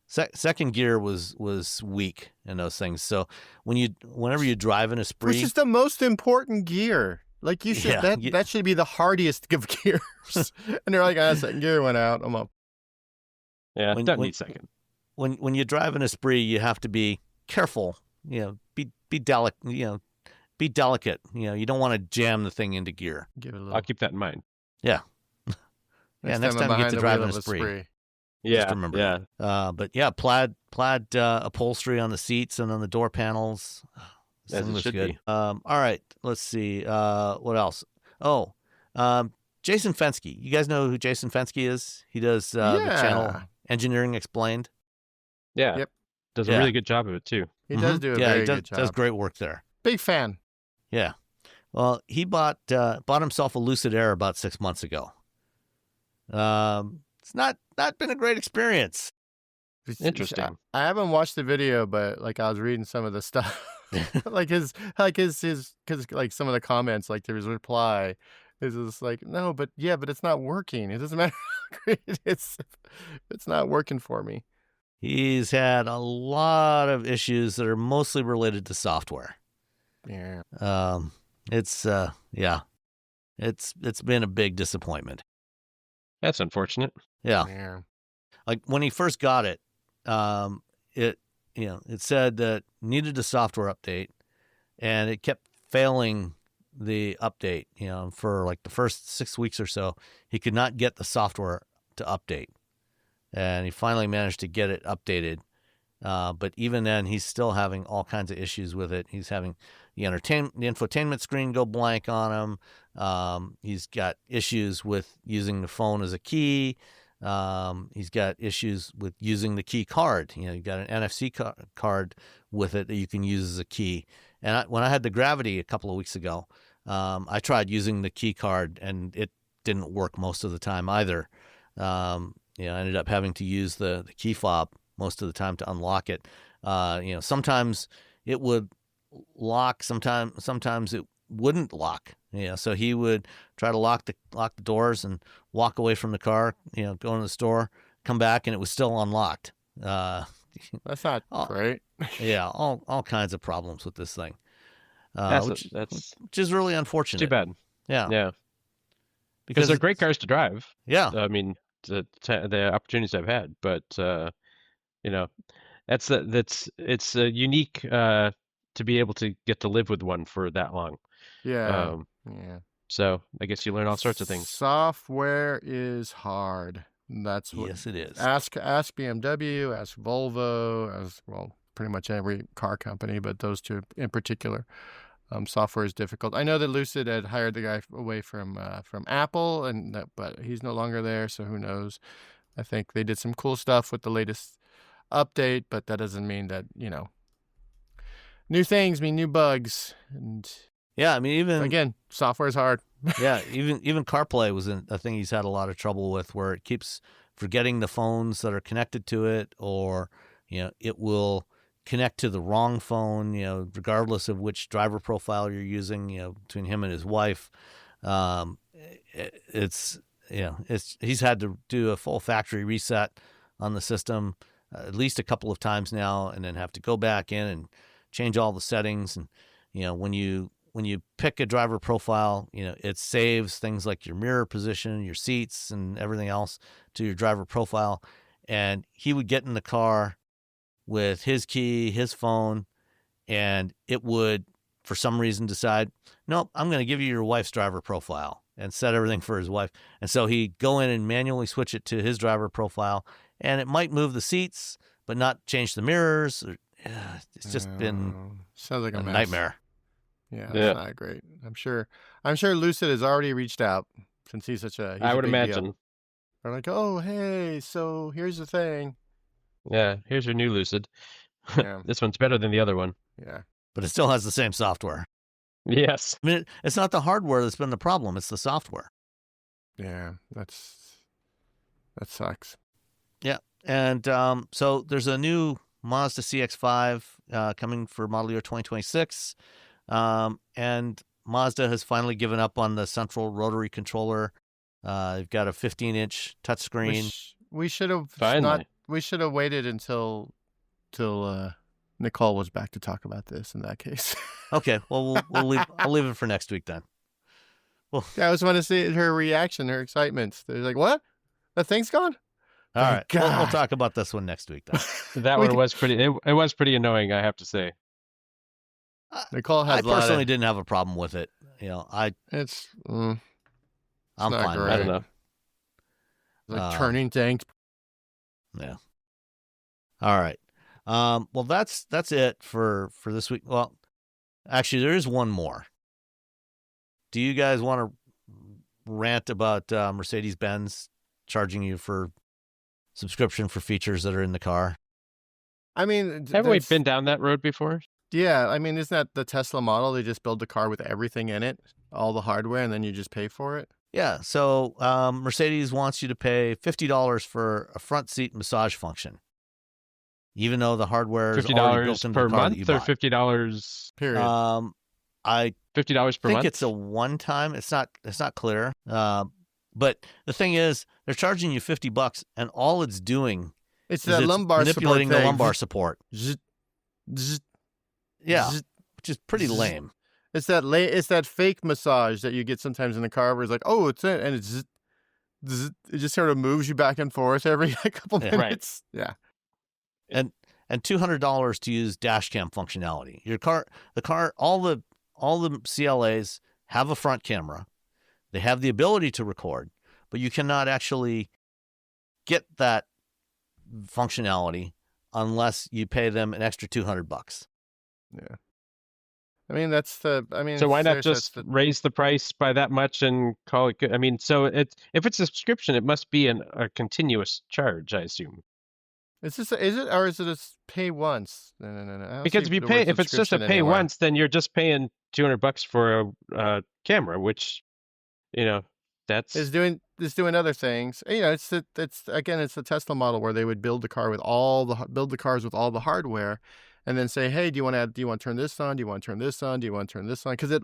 Second gear was weak in those things. So whenever you drive an Esprit, which is the most important gear. Like you should that should be the hardiest of gears. And they're like, second gear went out. I'm up. Yeah, it doesn't need second. When you drive an Esprit, you have to be careful. Be delicate. Be delicate. You don't want to jam the thing into gear. Give it a little. I'll keep that in mind. Yeah. Next time you get to drive an Esprit. Yeah, just remember. Yeah. But yeah, plaid upholstery on the seats and on the door panels. As it should be. All right, let's see. What else? Oh, Jason Fenske. You guys know who Jason Fenske is? He does the channel Engineering Explained. Yeah. Yep. Does a really good job of it too. He does do a very good job. Does great work there. Big fan. Yeah. Well, he bought himself a Lucid Air about 6 months ago. It's not been a great experience. Interesting. I haven't watched the video, but like I was reading some of the stuff, his because like some of the comments, like there was a reply, is just like, no, but it's not working. It doesn't matter how great it's not working for me. He's had a lot of issues that are mostly related to software. Yeah. It's been a big disappointment. That's unfortunate. Yeah. Like when he first got it, it said that needed a software update, and it kept failing the update. For like the first 6 weeks or so, he could not get the software to update, and he finally managed to get it updated. But even then, he's still having all kinds of issues with it. He's having the infotainment screen go blank on him. He's got issues with using the phone as a key. He's got issues with using the key card. You've got an NFC card with it that you can use as a key. And when I had the Gravity a couple of weeks ago, I tried using the key card, and it didn't work most of the time either. I ended up having to use the key fob most of the time to unlock it. Sometimes it would lock, sometimes it wouldn't lock. So he would try to lock the doors and walk away from the car, go into the store, come back, and it was still unlocked. That's not great. Yeah, all kinds of problems with this thing. Which is really unfortunate. Too bad. Yeah. Because they're great cars to drive. Yeah. I mean, the opportunities I've had, but it's unique to be able to get to live with one for that long. Yeah. So I guess you learn all sorts of things. Software is hard. That's what. Yes, it is. Ask BMW, ask Volvo, pretty much every car company, but those two in particular. software is difficult. I know that Lucid had hired the guy away from Apple, but he's no longer there, so who knows? I think they did some cool stuff with the latest update, but that doesn't mean that, new things mean new bugs. And yeah, I mean, again, software is hard. Yeah, even CarPlay was a thing he's had a lot of trouble with, where it keeps forgetting the phones that are connected to it, or it will connect to the wrong phone, regardless of which driver profile you're using, between him and his wife. He's had to do a full factory reset on the system at least a couple of times now, and then have to go back in and change all the settings. And when you pick a driver profile, it saves things like your mirror position, your seats, and everything else to your driver profile. And he would get in the car with his key, his phone, and it would, for some reason, decide, nope, I'm going to give you your wife's driver profile, and set everything for his wife. And so he'd go in and manually switch it to his driver profile, and it might move the seats, but not change the mirrors. It's just been sounds like a mess. Nightmare. Yeah, that's not great. I'm sure Lucid has already reached out, since he's such a. I would imagine. Deal. They're like, oh, hey, so here's the thing. Yeah, here's your new Lucid. Yeah. This one's better than the other one. Yeah. But it still has the same software. Yes. I mean, it's not the hardware that's been the problem. It's the software. Yeah, that sucks. Yeah. And so there's a new Mazda CX-5 coming for model year 2026. And Mazda has finally given up on the central rotary controller. They've got a 15-inch touchscreen. We should have waited until Nicole was back to talk about this. In that case, okay. Well, I'll leave it for next week then. Well, I just want to see her reaction, her excitement. They're like, "What? That thing's gone?" All right. We'll talk about this one next week then. That one was pretty. It was pretty annoying, I have to say. Nicole has. I personally didn't have a problem with it. I'm fine. I don't know. Like turning things. Yeah. All right. Well, that's it for this week. Well, actually, there is one more. Do you guys want to rant about Mercedes-Benz charging you for subscription for features that are in the car? I mean, haven't we been down that road before? Yeah, I mean, isn't that the Tesla model? They just build the car with everything in it, all the hardware, and then you just pay for it? Yeah, so Mercedes wants you to pay $50 for a front seat massage function, even though the hardware is already built into the car that you bought. $50 per month or $50 period? I $50 per month. think it's a one-time. It's not clear. But the thing is, they're charging you $50, and all it's doing is that lumbar manipulating support the lumbar support. Yeah, which is pretty lame. It's that fake massage that you get sometimes in the car where it's like, oh, it's it, and it just sort of moves you back and forth every couple minutes. Right. Yeah. And $200 to use dash cam functionality. The car, all the CLAs have a front camera. They have the ability to record, but you cannot actually get that functionality unless you pay them an extra $200. Yeah. I mean, so why not just raise the price by that much and call it good? I mean, so if it's a subscription, it must be a continuous charge, I assume. Is it or is it a pay once? No. Because if it's just a pay once, then you're just paying $200 for a camera, which, that's is doing other things. It's the Tesla model where they would build the cars with all the hardware, and then say, hey, do you want to turn this on? Do you want to turn this on? Do you want to turn this on? Because it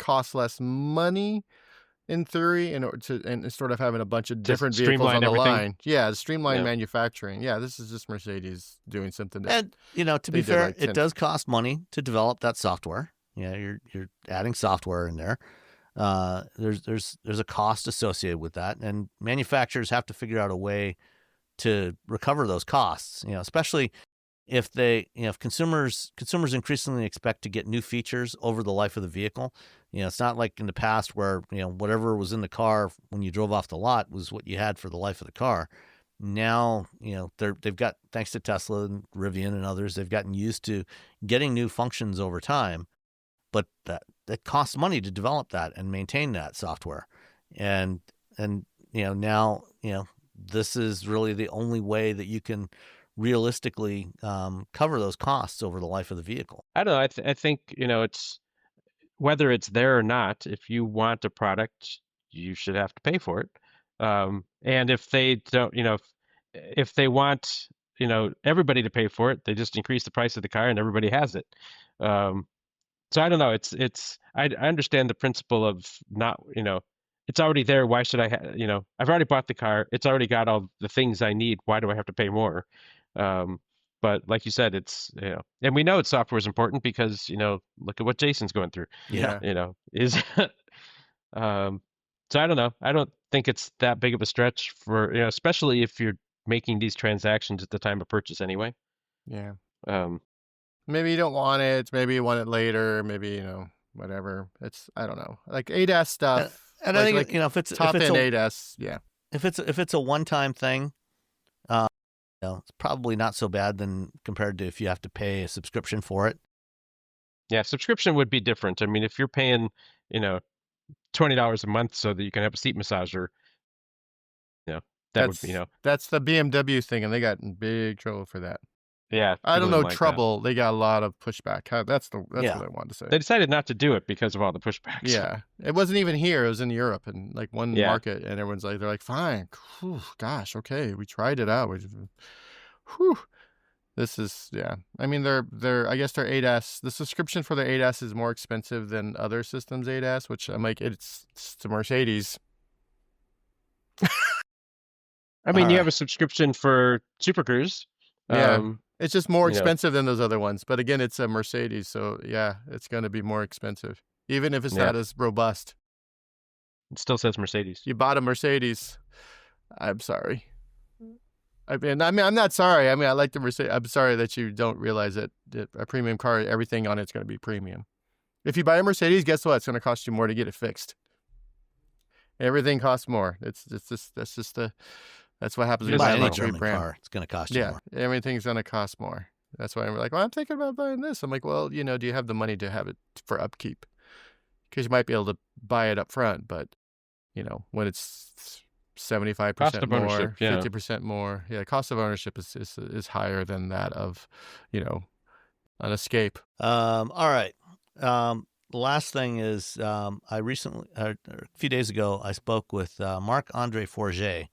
costs less money in theory, and sort of having a bunch of different vehicles on the line. Yeah, streamline manufacturing. Yeah, this is just Mercedes doing something. And to be fair, it does cost money to develop that software. Yeah, you're adding software in there. There's a cost associated with that, and manufacturers have to figure out a way to recover those costs. Especially if consumers increasingly expect to get new features over the life of the vehicle. It's not like in the past where whatever was in the car when you drove off the lot was what you had for the life of the car. Now they've got, thanks to Tesla and Rivian and others, they've gotten used to getting new functions over time. but that costs money to develop that and maintain that software. And now, this is really the only way that you can realistically cover those costs over the life of the vehicle. I don't know. I think, it's whether it's there or not, if you want a product, you should have to pay for it. And if they don't, if they want, everybody to pay for it, they just increase the price of the car and everybody has it. So I don't know. I understand the principle of not, it's already there. Why should I I've already bought the car. It's already got all the things I need. Why do I have to pay more? But like you said, it's, and we know software is important because, look at what Jason's going through. Yeah. So I don't know. I don't think it's that big of a stretch for, especially if you're making these transactions at the time of purchase anyway. Yeah. Maybe you don't want it. Maybe you want it later. Maybe, whatever. I don't know. Like ADAS stuff. And I think, if it's top end ADAS, yeah. If it's a one-time thing, it's probably not so bad than compared to if you have to pay a subscription for it. Yeah, subscription would be different. I mean, if you're paying, $20 a month so that you can have a seat massager, that's the BMW thing, and they got in big trouble for that. Yeah, I don't know trouble. They got a lot of pushback. That's what I wanted to say. They decided not to do it because of all the pushbacks. Yeah, it wasn't even here. It was in Europe and like one market, and everyone's like, they're like, fine, whew, gosh, okay, we tried it out. This is I mean, I guess their ADAS. The subscription for their ADAS is more expensive than other systems ADAS, which I'm like, it's to Mercedes. I mean, you have a subscription for Super Cruise. Yeah. It's just more expensive than those other ones. But again, it's a Mercedes. So, it's going to be more expensive, even if it's not as robust. It still says Mercedes. You bought a Mercedes. I'm sorry. I mean, I'm not sorry. I mean, I like the Mercedes. I'm sorry that you don't realize that a premium car, everything on it's going to be premium. If you buy a Mercedes, guess what? It's going to cost you more to get it fixed. Everything costs more. That's what happens when you buy a luxury brand. Car, it's going to cost you more. Yeah, everything's going to cost more. That's why I'm like, well, I'm thinking about buying this. I'm like, well, do you have the money to have it for upkeep? Because you might be able to buy it up front, but, when it's 75% more, 50% more, cost of ownership is higher than that of, an Escape. All right. The last thing is, I recently, a few days ago, I spoke with Marc-Andre Forget,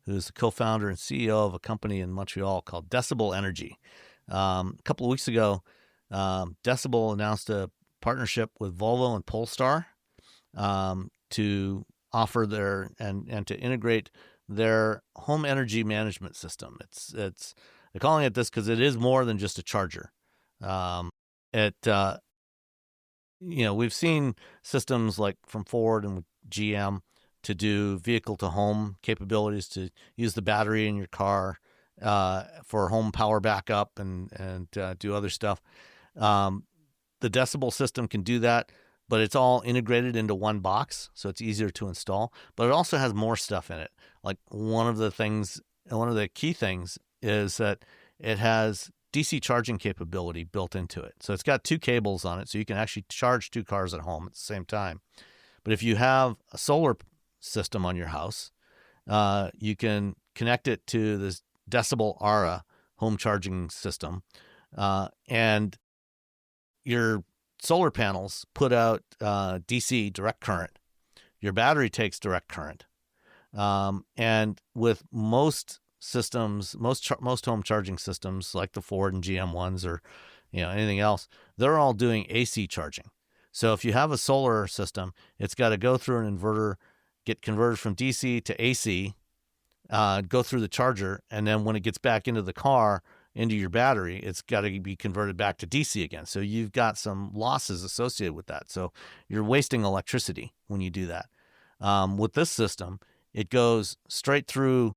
who's the co-founder and CEO of a company in Montreal called DCBEL Energy. A couple of weeks ago, DCBEL announced a partnership with Volvo and Polestar to offer and to integrate their home energy management system. They're calling it this because it is more than just a charger. We've seen systems like from Ford and GM to do vehicle-to-home capabilities, to use the battery in your car for home power backup and do other stuff. The DCBEL system can do that, but it's all integrated into one box, so it's easier to install. But it also has more stuff in it. Like one of the key things is that it has DC charging capability built into it. So it's got two cables on it, so you can actually charge two cars at home at the same time. But if you have a solar system on your house, you can connect it to this DCBEL Ara home charging system, and your solar panels put out DC direct current. Your battery takes direct current, and with most systems, most home charging systems like the Ford and GM ones, or anything else, they're all doing AC charging. So if you have a solar system, it's got to go through an inverter, get converted from DC to AC, go through the charger, and then when it gets back into the car, into your battery, it's got to be converted back to DC again. So you've got some losses associated with that. So you're wasting electricity when you do that. With this system, it goes straight through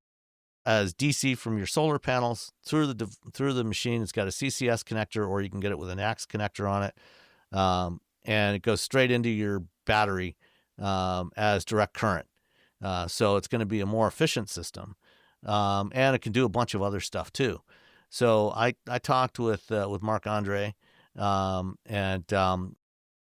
as DC from your solar panels through the machine. It's got a CCS connector, or you can get it with an AX connector on it, and it goes straight into your battery as direct current. So it's going to be a more efficient system, and it can do a bunch of other stuff too. So I talked with Marc-Andre, and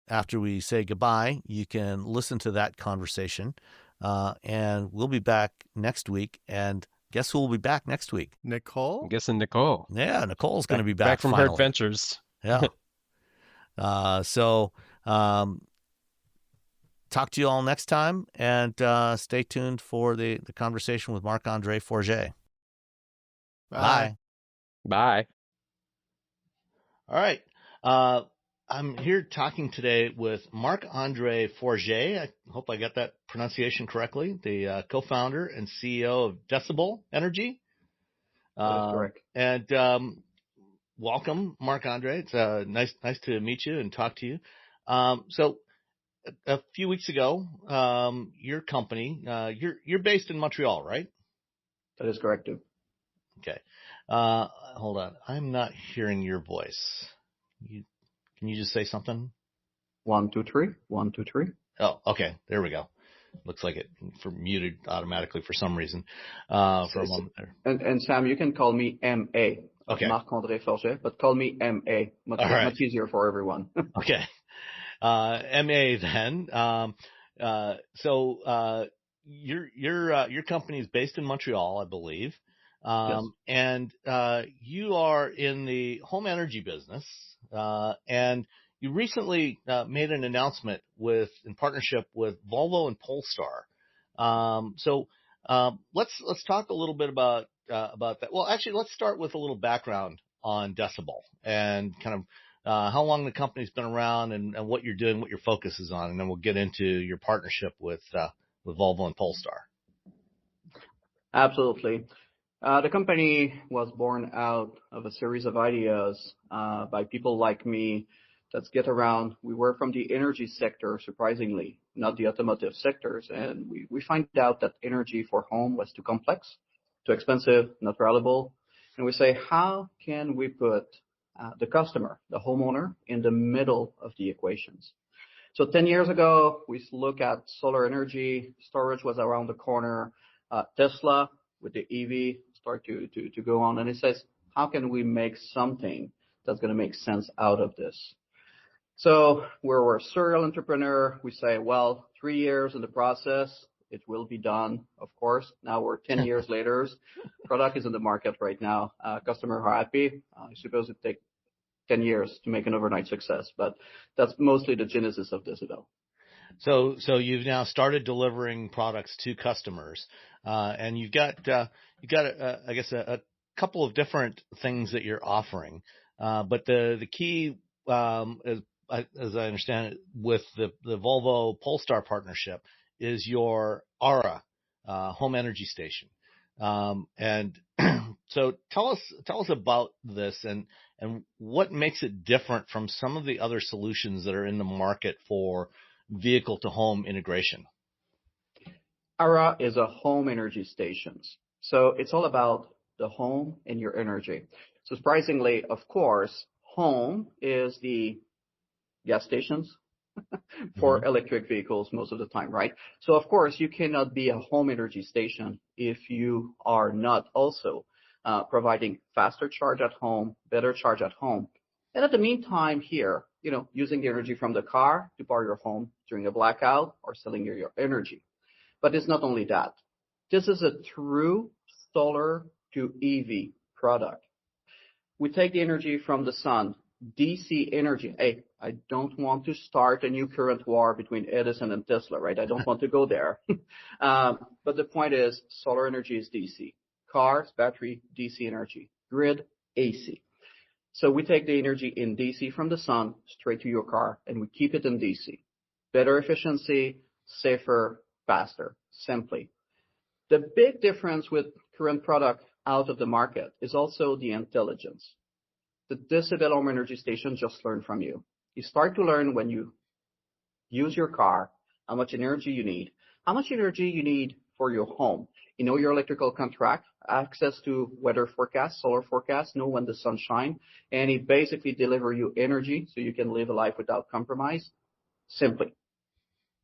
after we say goodbye, you can listen to that conversation. And we'll be back next week. And guess who will be back next week? Nicole? I'm guessing Nicole. Yeah, Nicole's going to be back from finally. her adventures. Yeah. So talk to you all next time, and stay tuned for the conversation with Marc-Andre Forget. Bye. Bye. All right. I'm here talking today with Marc-Andre Forget. I hope I got that pronunciation correctly. The co-founder and CEO of DCBEL Energy. That's correct. And welcome, Marc-Andre. It's nice to meet you and talk to you. So a few weeks ago, your company, you're based in Montreal, right? That is correct, too. Okay. Hold on. I'm not hearing your voice. Can you just say something? 1, 2, 3. 1, 2, 3. Oh, okay. There we go. Looks like it muted automatically for some reason. For a moment there. And Sam, you can call me M.A. Okay. Marc-Andre Forget, but call me M.A. Much easier for everyone. Okay. M.A. then. So your company is based in Montreal, I believe. Yes. And you are in the home energy business. And you recently made an announcement in partnership with Volvo and Polestar. So let's talk a little bit about that. Well, actually, let's start with a little background on DCBEL and kind of how long the company's been around and what you're doing, what your focus is on, and then we'll get into your partnership with Volvo and Polestar. Absolutely. The company was born out of a series of ideas by people like me that get around. We were from the energy sector, surprisingly, not the automotive sectors. And we find out that energy for home was too complex, too expensive, not reliable. And we say, how can we put the customer, the homeowner, in the middle of the equations? So 10 years ago, we look at solar energy. Storage was around the corner. Tesla with the EV start to go on. And it says, how can we make something that's going to make sense out of this? So we're a serial entrepreneur. We say, well, 3 years in the process, it will be done, of course. Now we're 10 years later. Product is in the market right now. Customers are happy. I suppose it takes 10 years to make an overnight success, but that's mostly the genesis of DCBEL. So you've now started delivering products to customers, and you've got I guess a couple of different things that you're offering. But the key, as I understand it, with the Volvo Polestar partnership is your Aura home energy station. And so tell us about this and what makes it different from some of the other solutions that are in the market for vehicle to home integration. Aura is a home energy station. So it's all about the home and your energy. So surprisingly, of course, home is the gas stations for electric vehicles most of the time, right? So of course, you cannot be a home energy station if you are not also providing faster charge at home, better charge at home. And at the meantime here, using the energy from the car to power your home during a blackout or selling your energy. But it's not only that. This is a true solar to EV product. We take the energy from the sun, DC energy. Hey, I don't want to start a new current war between Edison and Tesla, right? I don't want to go there. But the point is, solar energy is DC. Cars, battery, DC energy. Grid, AC. So we take the energy in DC from the sun straight to your car, and we keep it in DC. Better efficiency, safer, faster, simply. The big difference with current product out of the market is also the intelligence. The DCBEL home energy station just learn from you. You start to learn when you use your car, how much energy you need for your home. You know your electrical contract, access to weather forecast, solar forecast, know when the sun shines, and it basically deliver you energy so you can live a life without compromise. Simply.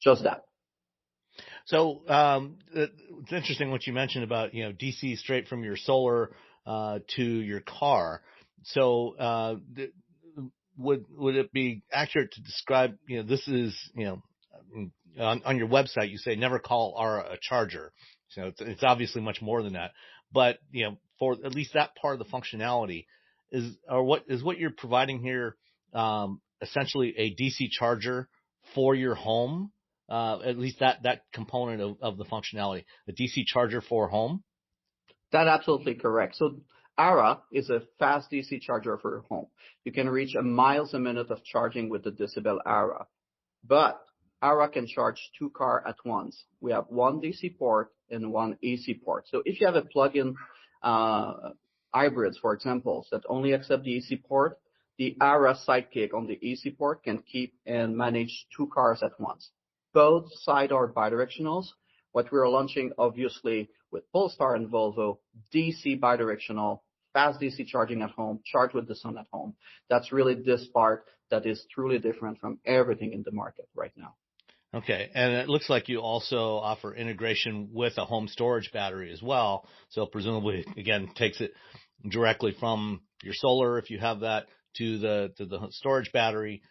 Just that. So it's interesting what you mentioned about DC straight from your solar to your car. So would it be accurate to describe, this is, on your website, you say never call Aura a charger. So it's obviously much more than that. But, for at least that part of the functionality what you're providing here, essentially a DC charger for your home, at least that component of the functionality, a DC charger for home? That's absolutely correct. So Aura is a fast DC charger for your home. You can reach miles a minute of charging with the DCBEL Aura. But Aura can charge 2 cars at once. We have one DC port and one AC port. So if you have a plug-in hybrids, for example, that only accept the AC port, the Aura Sidekick on the AC port can keep and manage 2 cars at once. Both sides are bidirectionals. What we're launching, obviously, with Polestar and Volvo, DC bidirectional, fast DC charging at home, charge with the sun at home. That's really this part that is truly different from everything in the market right now. Okay. And it looks like you also offer integration with a home storage battery as well. So presumably, again, takes it directly from your solar, if you have that, to the storage battery,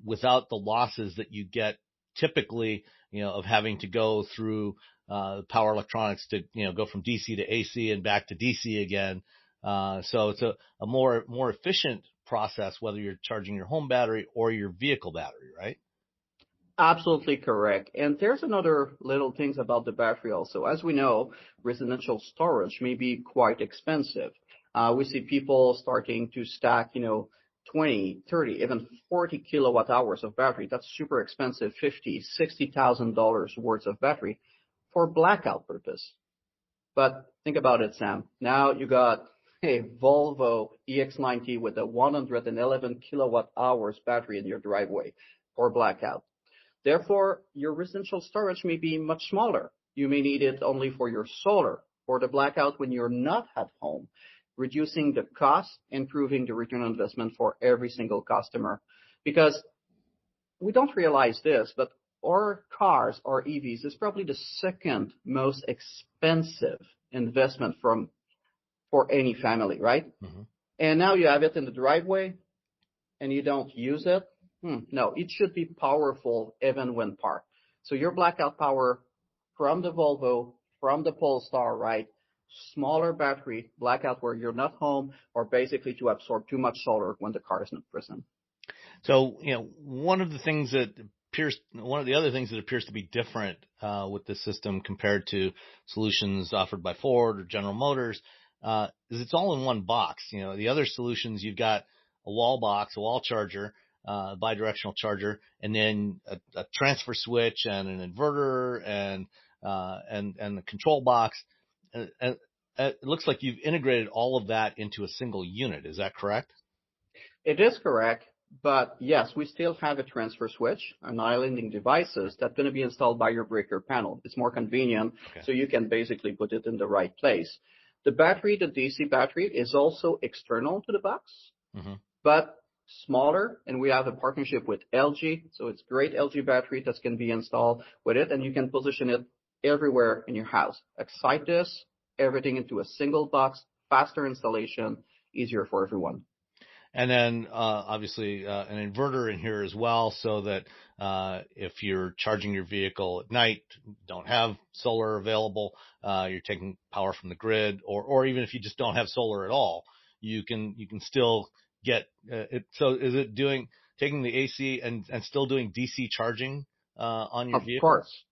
without the losses that you get typically, of having to go through power electronics to, go from DC to AC and back to DC again. So it's a more efficient process, whether you're charging your home battery or your vehicle battery, right? Absolutely correct. And there's another little things about the battery also. As we know, residential storage may be quite expensive. We see people starting to stack, 20, 30, even 40 kilowatt hours of battery. That's super expensive, $50,000, $60,000 worth of battery for blackout purpose. But think about it, Sam. Now you got a Volvo EX90 with a 111 kilowatt hours battery in your driveway for blackout. Therefore, your residential storage may be much smaller. You may need it only for your solar, for the blackout when you're not at home, reducing the cost, improving the return on investment for every single customer. Because we don't realize this, but our cars, our EVs, is probably the second most expensive investment for any family, right? Mm-hmm. And now you have it in the driveway and you don't use it. No, it should be powerful even when parked. So your blackout power from the Volvo, from the Polestar, right? Smaller battery, blackout where you're not home, or basically to absorb too much solar when the car is not present. So, one of the other things that appears to be different with this system compared to solutions offered by Ford or General Motors is it's all in one box. The other solutions, you've got a wall box, a wall charger, bidirectional charger, and then a transfer switch and an inverter and the control box. And it looks like you've integrated all of that into a single unit. Is that correct? It is correct. But yes, we still have a transfer switch, an islanding devices that's going to be installed by your breaker panel. It's more convenient, so you can basically put it in the right place. The battery, the DC battery, is also external to the box, but smaller, and we have a partnership with LG, so it's great LG battery that can be installed with it, and you can position it everywhere in your house. Excite this, everything into a single box, faster installation, easier for everyone. And then, obviously, an inverter in here as well, so that if you're charging your vehicle at night, don't have solar available, you're taking power from the grid, or even if you just don't have solar at all, you can still get it. So is it taking the AC and still doing DC charging on your vehicle? Of course.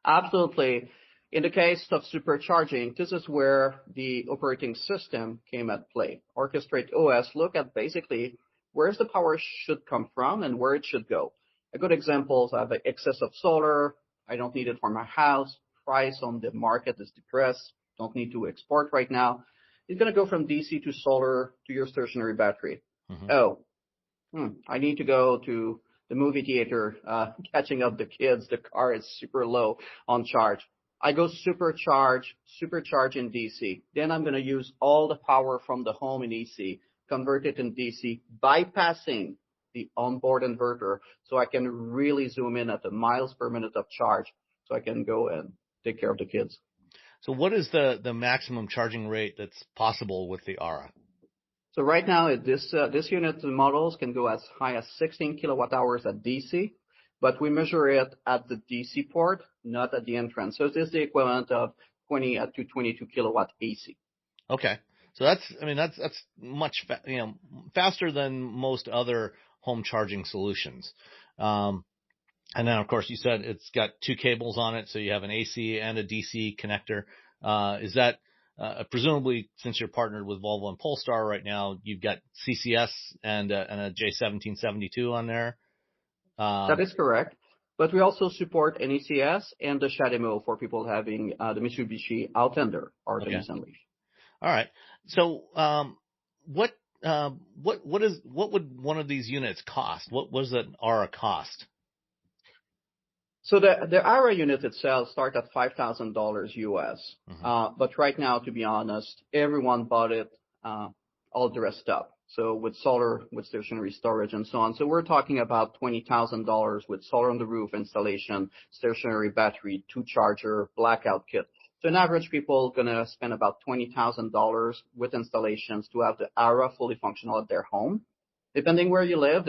Absolutely. In the case of supercharging, this is where the operating system came at play. Orchestrate OS look at basically where's the power should come from and where it should go. A good example is I have an excess of solar. I don't need it for my house. Price on the market is depressed. Don't need to export right now. It's going to go from DC to solar to your stationary battery. I need to go to the movie theater, catching up the kids. The car is super low on charge. I go supercharge in DC. Then I'm going to use all the power from the home in AC, convert it in DC, bypassing the onboard inverter, so I can really zoom in at the miles per minute of charge, so I can go and take care of the kids. So what is the maximum charging rate that's possible with the Aura? So right now, this unit models can go as high as 16 kilowatt hours at DC, but we measure it at the DC port, not at the entrance. So it is the equivalent of 20 to 22 kilowatt AC. Okay. So that's much faster than most other home charging solutions. And then of course you said it's got two cables on it, so you have an AC and a DC connector. Is that presumably, since you're partnered with Volvo and Polestar right now, you've got CCS and a J1772 on there? That is correct. But we also support NECS and the CHAdeMO for people having the Mitsubishi Outlander or the Nissan Leaf. All right. So, what would one of these units cost? What was an ARA cost? So the ARA unit itself starts at $5,000 US. Mm-hmm. But right now, to be honest, everyone bought it all dressed up. So with solar, with stationary storage and so on. So we're talking about $20,000 with solar on the roof installation, stationary battery, 2 charger, blackout kit. So an average people going to spend about $20,000 with installations to have the ARA fully functional at their home. Depending where you live,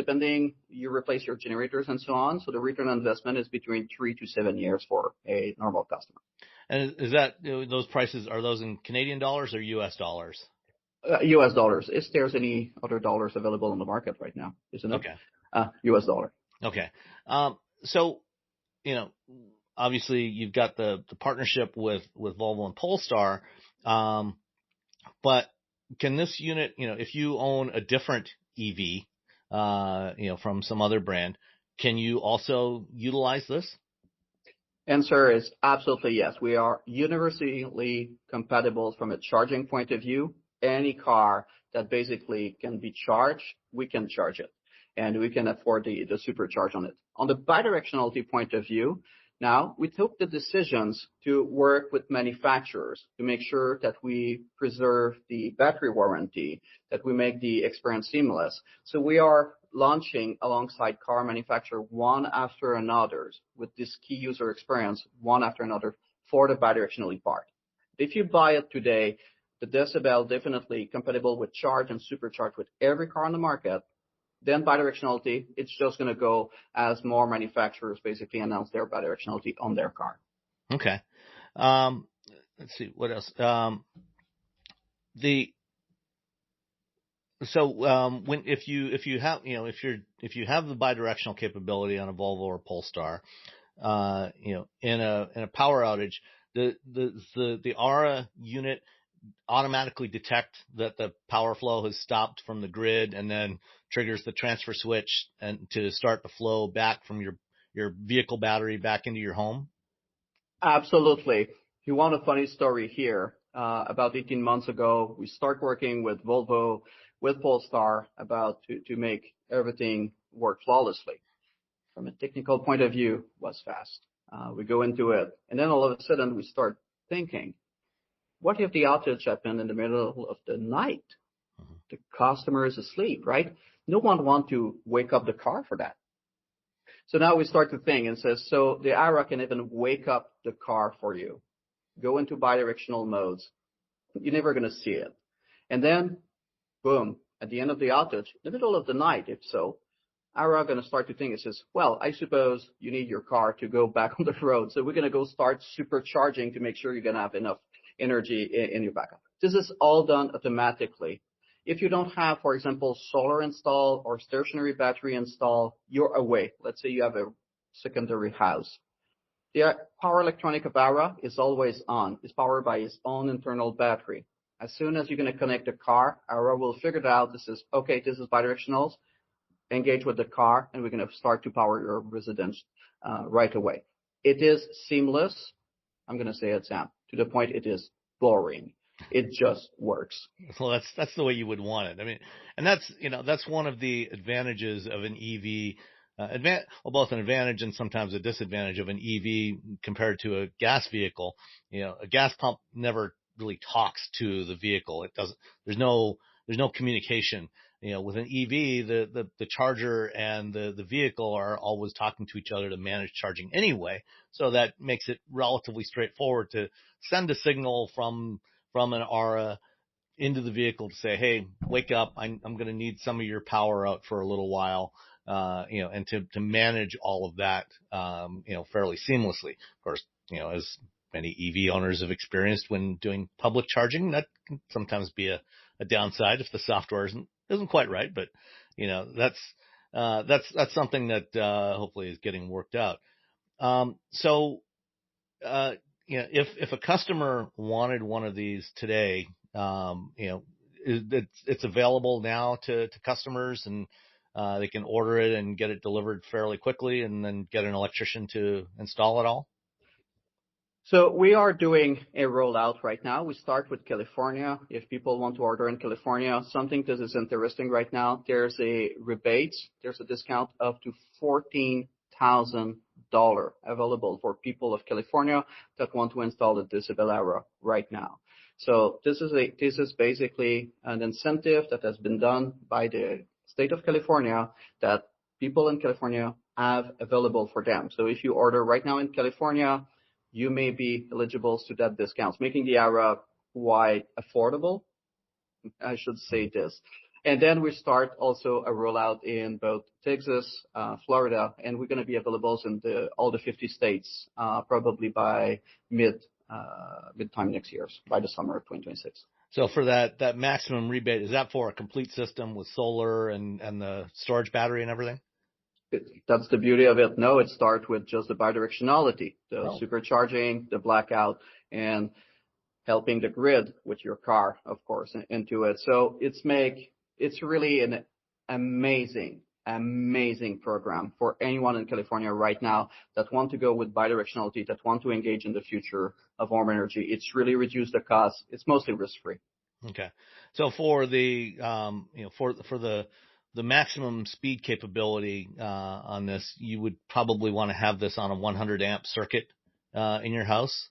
you replace your generators and so on. So the return on investment is between 3 to 7 years for a normal customer. And is that, those prices, are those in Canadian dollars or US dollars? US dollars. If there's any other dollars available on the market right now, isn't it? Okay. US dollar. Okay. So, obviously you've got the partnership with Volvo and Polestar. But can this unit, if you own a different EV, from some other brand, can you also utilize this? Answer is absolutely yes. We are universally compatible from a charging point of view. Any car that basically can be charged, we can charge it, and we can afford the supercharge on it. On the bidirectionality point of view, now we took the decisions to work with manufacturers to make sure that we preserve the battery warranty, that we make the experience seamless. So we are launching alongside car manufacturer one after another with this key user experience one after another for the bidirectionality part. If you buy it today, the DCBEL definitely compatible with charge and supercharge with every car on the market. Then bidirectionality, it's just going to go as more manufacturers basically announce their bidirectionality on their car. Okay. Let's see what else. If you have the bidirectional capability on a Volvo or Polestar, in a power outage, the ARA unit automatically detect that the power flow has stopped from the grid and then triggers the transfer switch and to start the flow back from your vehicle battery back into your home? Absolutely. If you want a funny story here, about 18 months ago, we start working with Volvo, with Polestar about to make everything work flawlessly. From a technical point of view, it was fast. We go into it, and then all of a sudden we start thinking, what if the outage happened in the middle of the night? Mm-hmm. The customer is asleep, right? No one wants to wake up the car for that. So now we start to think and says, so the ARA can even wake up the car for you. Go into bidirectional modes. You're never going to see it. And then, boom, at the end of the outage, in the middle of the night, if so, ARA going to start to think, it says, well, I suppose you need your car to go back on the road. So we're going to go start supercharging to make sure you're going to have enough energy in your backup. This is all done automatically. If you don't have, for example, solar installed or stationary battery installed, you're away. Let's say you have a secondary house. The power electronic of ARA is always on. It's powered by its own internal battery. As soon as you're going to connect the car, ARA will figure it out. This is bidirectional. Engage with the car, and we're going to start to power your residence right away. It is seamless. I'm going to say it, Sam, to the point it is boring. It just works. Well, that's the way you would want it. I mean, and that's one of the advantages of an EV, both an advantage and sometimes a disadvantage of an EV compared to a gas vehicle. A gas pump never really talks to the vehicle. It doesn't. There's no communication. With an EV, the charger and the vehicle are always talking to each other to manage charging anyway. So that makes it relatively straightforward to send a signal from an ARA into the vehicle to say, hey, wake up, I'm going to need some of your power out for a little while, and to manage all of that, fairly seamlessly. Of course, as many EV owners have experienced when doing public charging, that can sometimes be a downside if the software isn't quite right, but, that's something that, hopefully is getting worked out. If a customer wanted one of these today, it's available now to customers, and they can order it and get it delivered fairly quickly, and then get an electrician to install it all. So we are doing a rollout right now. We start with California. If people want to order in California, something that is interesting right now, there's a rebate, there's a discount up to $14,000 available for people of California that want to install the DCBEL Era right now. So this is basically an incentive that has been done by the state of California that people in California have available for them. So if you order right now in California, you may be eligible to that discount, making the Era quite affordable. I should say this. And then we start also a rollout in both Texas, Florida, and we're going to be available in all the 50 states, probably by mid-time next year, by the summer of 2026. So for that maximum rebate, is that for a complete system with solar and the storage battery and everything? That's the beauty of it. No, it starts with just the bidirectionality, the supercharging, the blackout, and helping the grid with your car, of course, into it. So it's really an amazing program for anyone in California right now that want to go with bidirectionality, that want to engage in the future of home energy. It's really reduced the cost. It's mostly risk-free. Okay. So for the, for the maximum speed capability on this, you would probably want to have this on a 100 amp circuit in your house.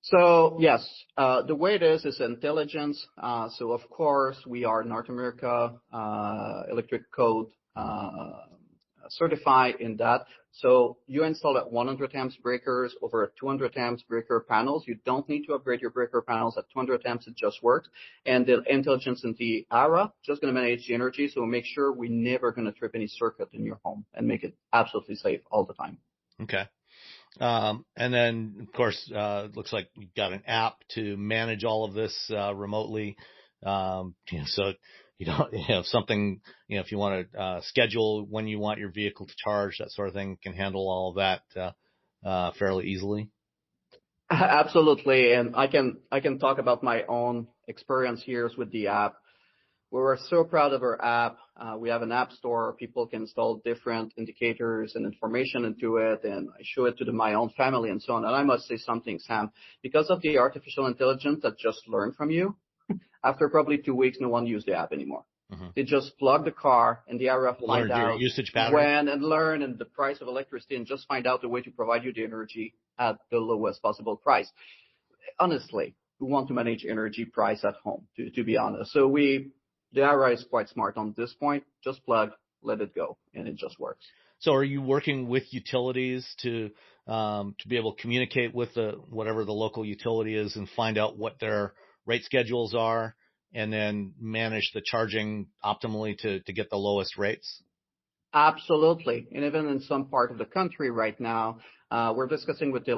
So yes, the way it is intelligence. So of course we are North America electric code certified in that. So you install at 100 amps breakers over 200 amps breaker panels. You don't need to upgrade your breaker panels at 200 amps. It just works. And the intelligence in the Era just going to manage the energy. So make sure we're never going to trip any circuit in your home and make it absolutely safe all the time. Okay. And then, of course, it looks like you've got an app to manage all of this remotely. So you don't have something, if you want to schedule when you want your vehicle to charge, that sort of thing, can handle all of that fairly easily. Absolutely, and I can talk about my own experience here with the app. We were so proud of our app. We have an app store. People can install different indicators and information into it, and I show it to my own family and so on. And I must say something, Sam, because of the artificial intelligence that just learned from you, after probably 2 weeks, no one used the app anymore. Mm-hmm. They just plug the car and the Era find out your usage pattern. When and learn and the price of electricity and just find out the way to provide you the energy at the lowest possible price. Honestly, we want to manage energy price at home, to be honest. So the Era is quite smart on this point. Just plug, let it go, and it just works. So are you working with utilities to be able to communicate with whatever the local utility is and find out what their rate schedules are, and then manage the charging optimally to get the lowest rates? Absolutely. And even in some part of the country right now, we're discussing with the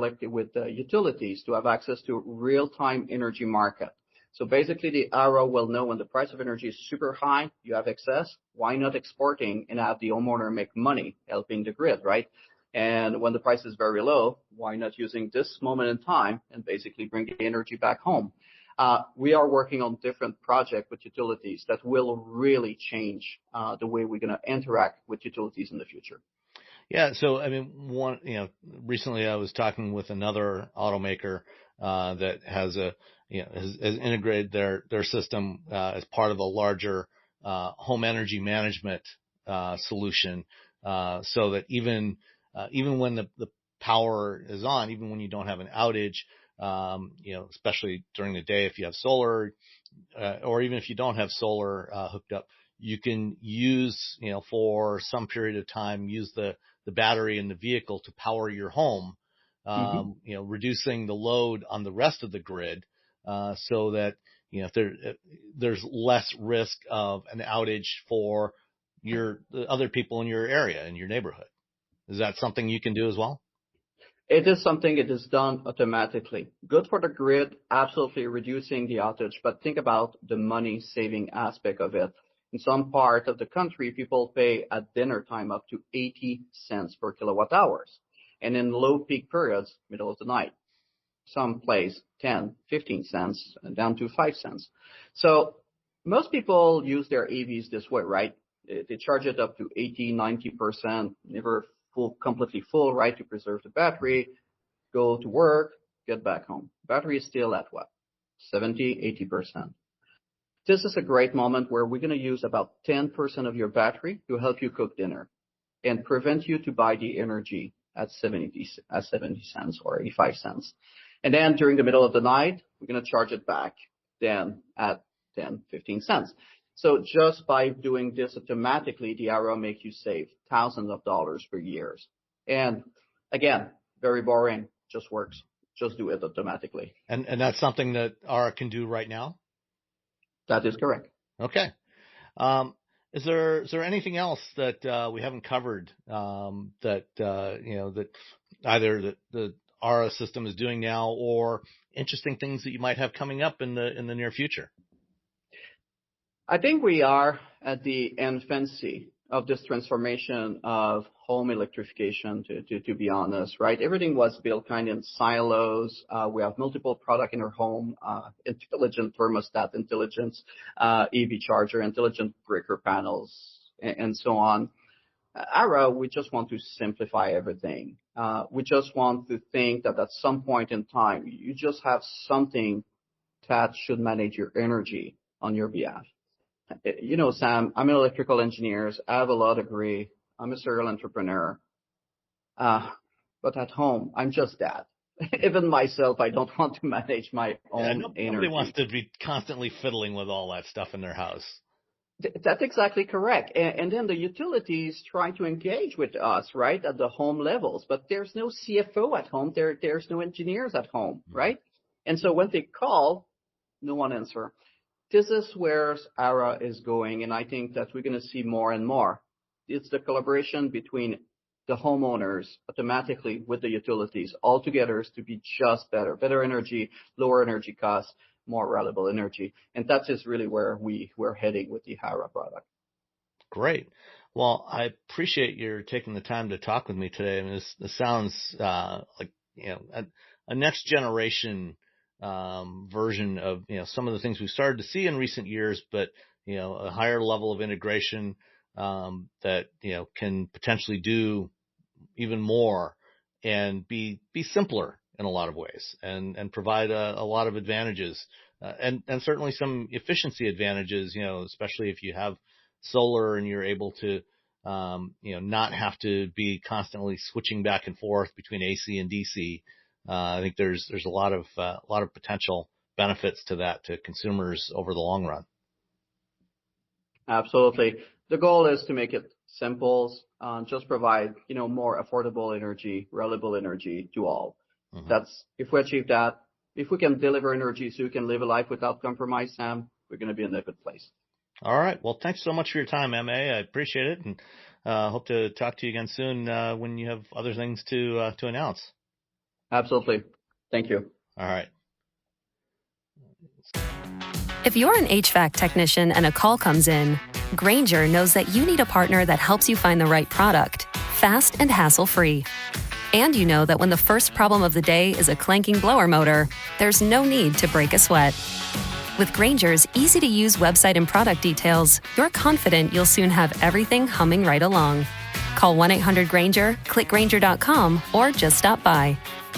utilities to have access to real-time energy market. So basically, the Era will know when the price of energy is super high, you have excess. Why not exporting and have the homeowner make money, helping the grid, right? And when the price is very low, why not using this moment in time and basically bring the energy back home? We are working on different projects with utilities that will really change the way we're going to interact with utilities in the future. Yeah. So, I mean, recently I was talking with another automaker that has has integrated their system as part of a larger home energy management solution, so that even when the power is on, even when you don't have an outage, especially during the day, if you have solar, or even if you don't have solar hooked up, you can use, for some period of time, use the battery in the vehicle to power your home, reducing the load on the rest of the grid, so that, if there's less risk of an outage for the other people in your area, in your neighborhood. Is that something you can do as well? It is something it is done automatically. Good for the grid, absolutely reducing the outage, but think about the money saving aspect of it. In some part of the country, people pay at dinner time up to 80 cents per kilowatt hours. And in low peak periods, middle of the night, some place 10, 15 cents down to 5 cents. So most people use their EVs this way, right? They charge it up to 80, 90%, never completely full, right, to preserve the battery, go to work, get back home. Battery is still at what? 70, 80%. This is a great moment where we're going to use about 10% of your battery to help you cook dinner and prevent you to buy the energy at 70 cents or 85 cents. And then during the middle of the night, we're going to charge it back then at 10, 15 cents. So just by doing this automatically, the Aura makes you save thousands of dollars per year. And again, very boring, just works. Just do it automatically. And that's something that Aura can do right now? That is correct. Okay. Is there anything else that we haven't covered that that either the Aura system is doing now, or interesting things that you might have coming up in the near future? I think we are at the infancy of this transformation of home electrification, to be honest, right? Everything was built kind of in silos. We have multiple products in our home, intelligent thermostat, intelligent EV charger, intelligent breaker panels, and so on. Aura, we just want to simplify everything. We just want to think that at some point in time, you just have something that should manage your energy on your behalf. You know, Sam, I'm an electrical engineer. I have a law degree. I'm a serial entrepreneur. But at home, I'm just that. Even myself, I don't want to manage my own energy. Nobody wants to be constantly fiddling with all that stuff in their house. That's exactly correct. And then the utilities try to engage with us, right, at the home levels. But there's no CFO at home. There's no engineers at home, right? And so when they call, no one answers. This is where Aura is going, and I think that we're going to see more and more. It's the collaboration between the homeowners automatically with the utilities all together to be just better energy, lower energy costs, more reliable energy. And that is really where we're heading with the Aura product. Great. Well, I appreciate your taking the time to talk with me today. I mean, this sounds like a next generation version of some of the things we've started to see in recent years, but a higher level of integration that can potentially do even more and be simpler in a lot of ways, and provide a lot of advantages, and certainly some efficiency advantages, especially if you have solar and you're able to not have to be constantly switching back and forth between AC and DC. I think there's a lot of potential benefits to that to consumers over the long run. Absolutely. The goal is to make it simple, just provide more affordable energy, reliable energy to all. Mm-hmm. That's if we achieve that. If we can deliver energy so you can live a life without compromise, Sam, we're going to be in a good place. All right. Well, thanks so much for your time, MA. I appreciate it, and hope to talk to you again soon when you have other things to announce. Absolutely. Thank you. All right. If you're an HVAC technician and a call comes in, Grainger knows that you need a partner that helps you find the right product, fast and hassle-free. And you know that when the first problem of the day is a clanking blower motor, there's no need to break a sweat. With Grainger's easy-to-use website and product details, you're confident you'll soon have everything humming right along. Call 1-800-GRAINGER, click Grainger.com, or just stop by.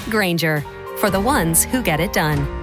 Grainger, for the ones who get it done.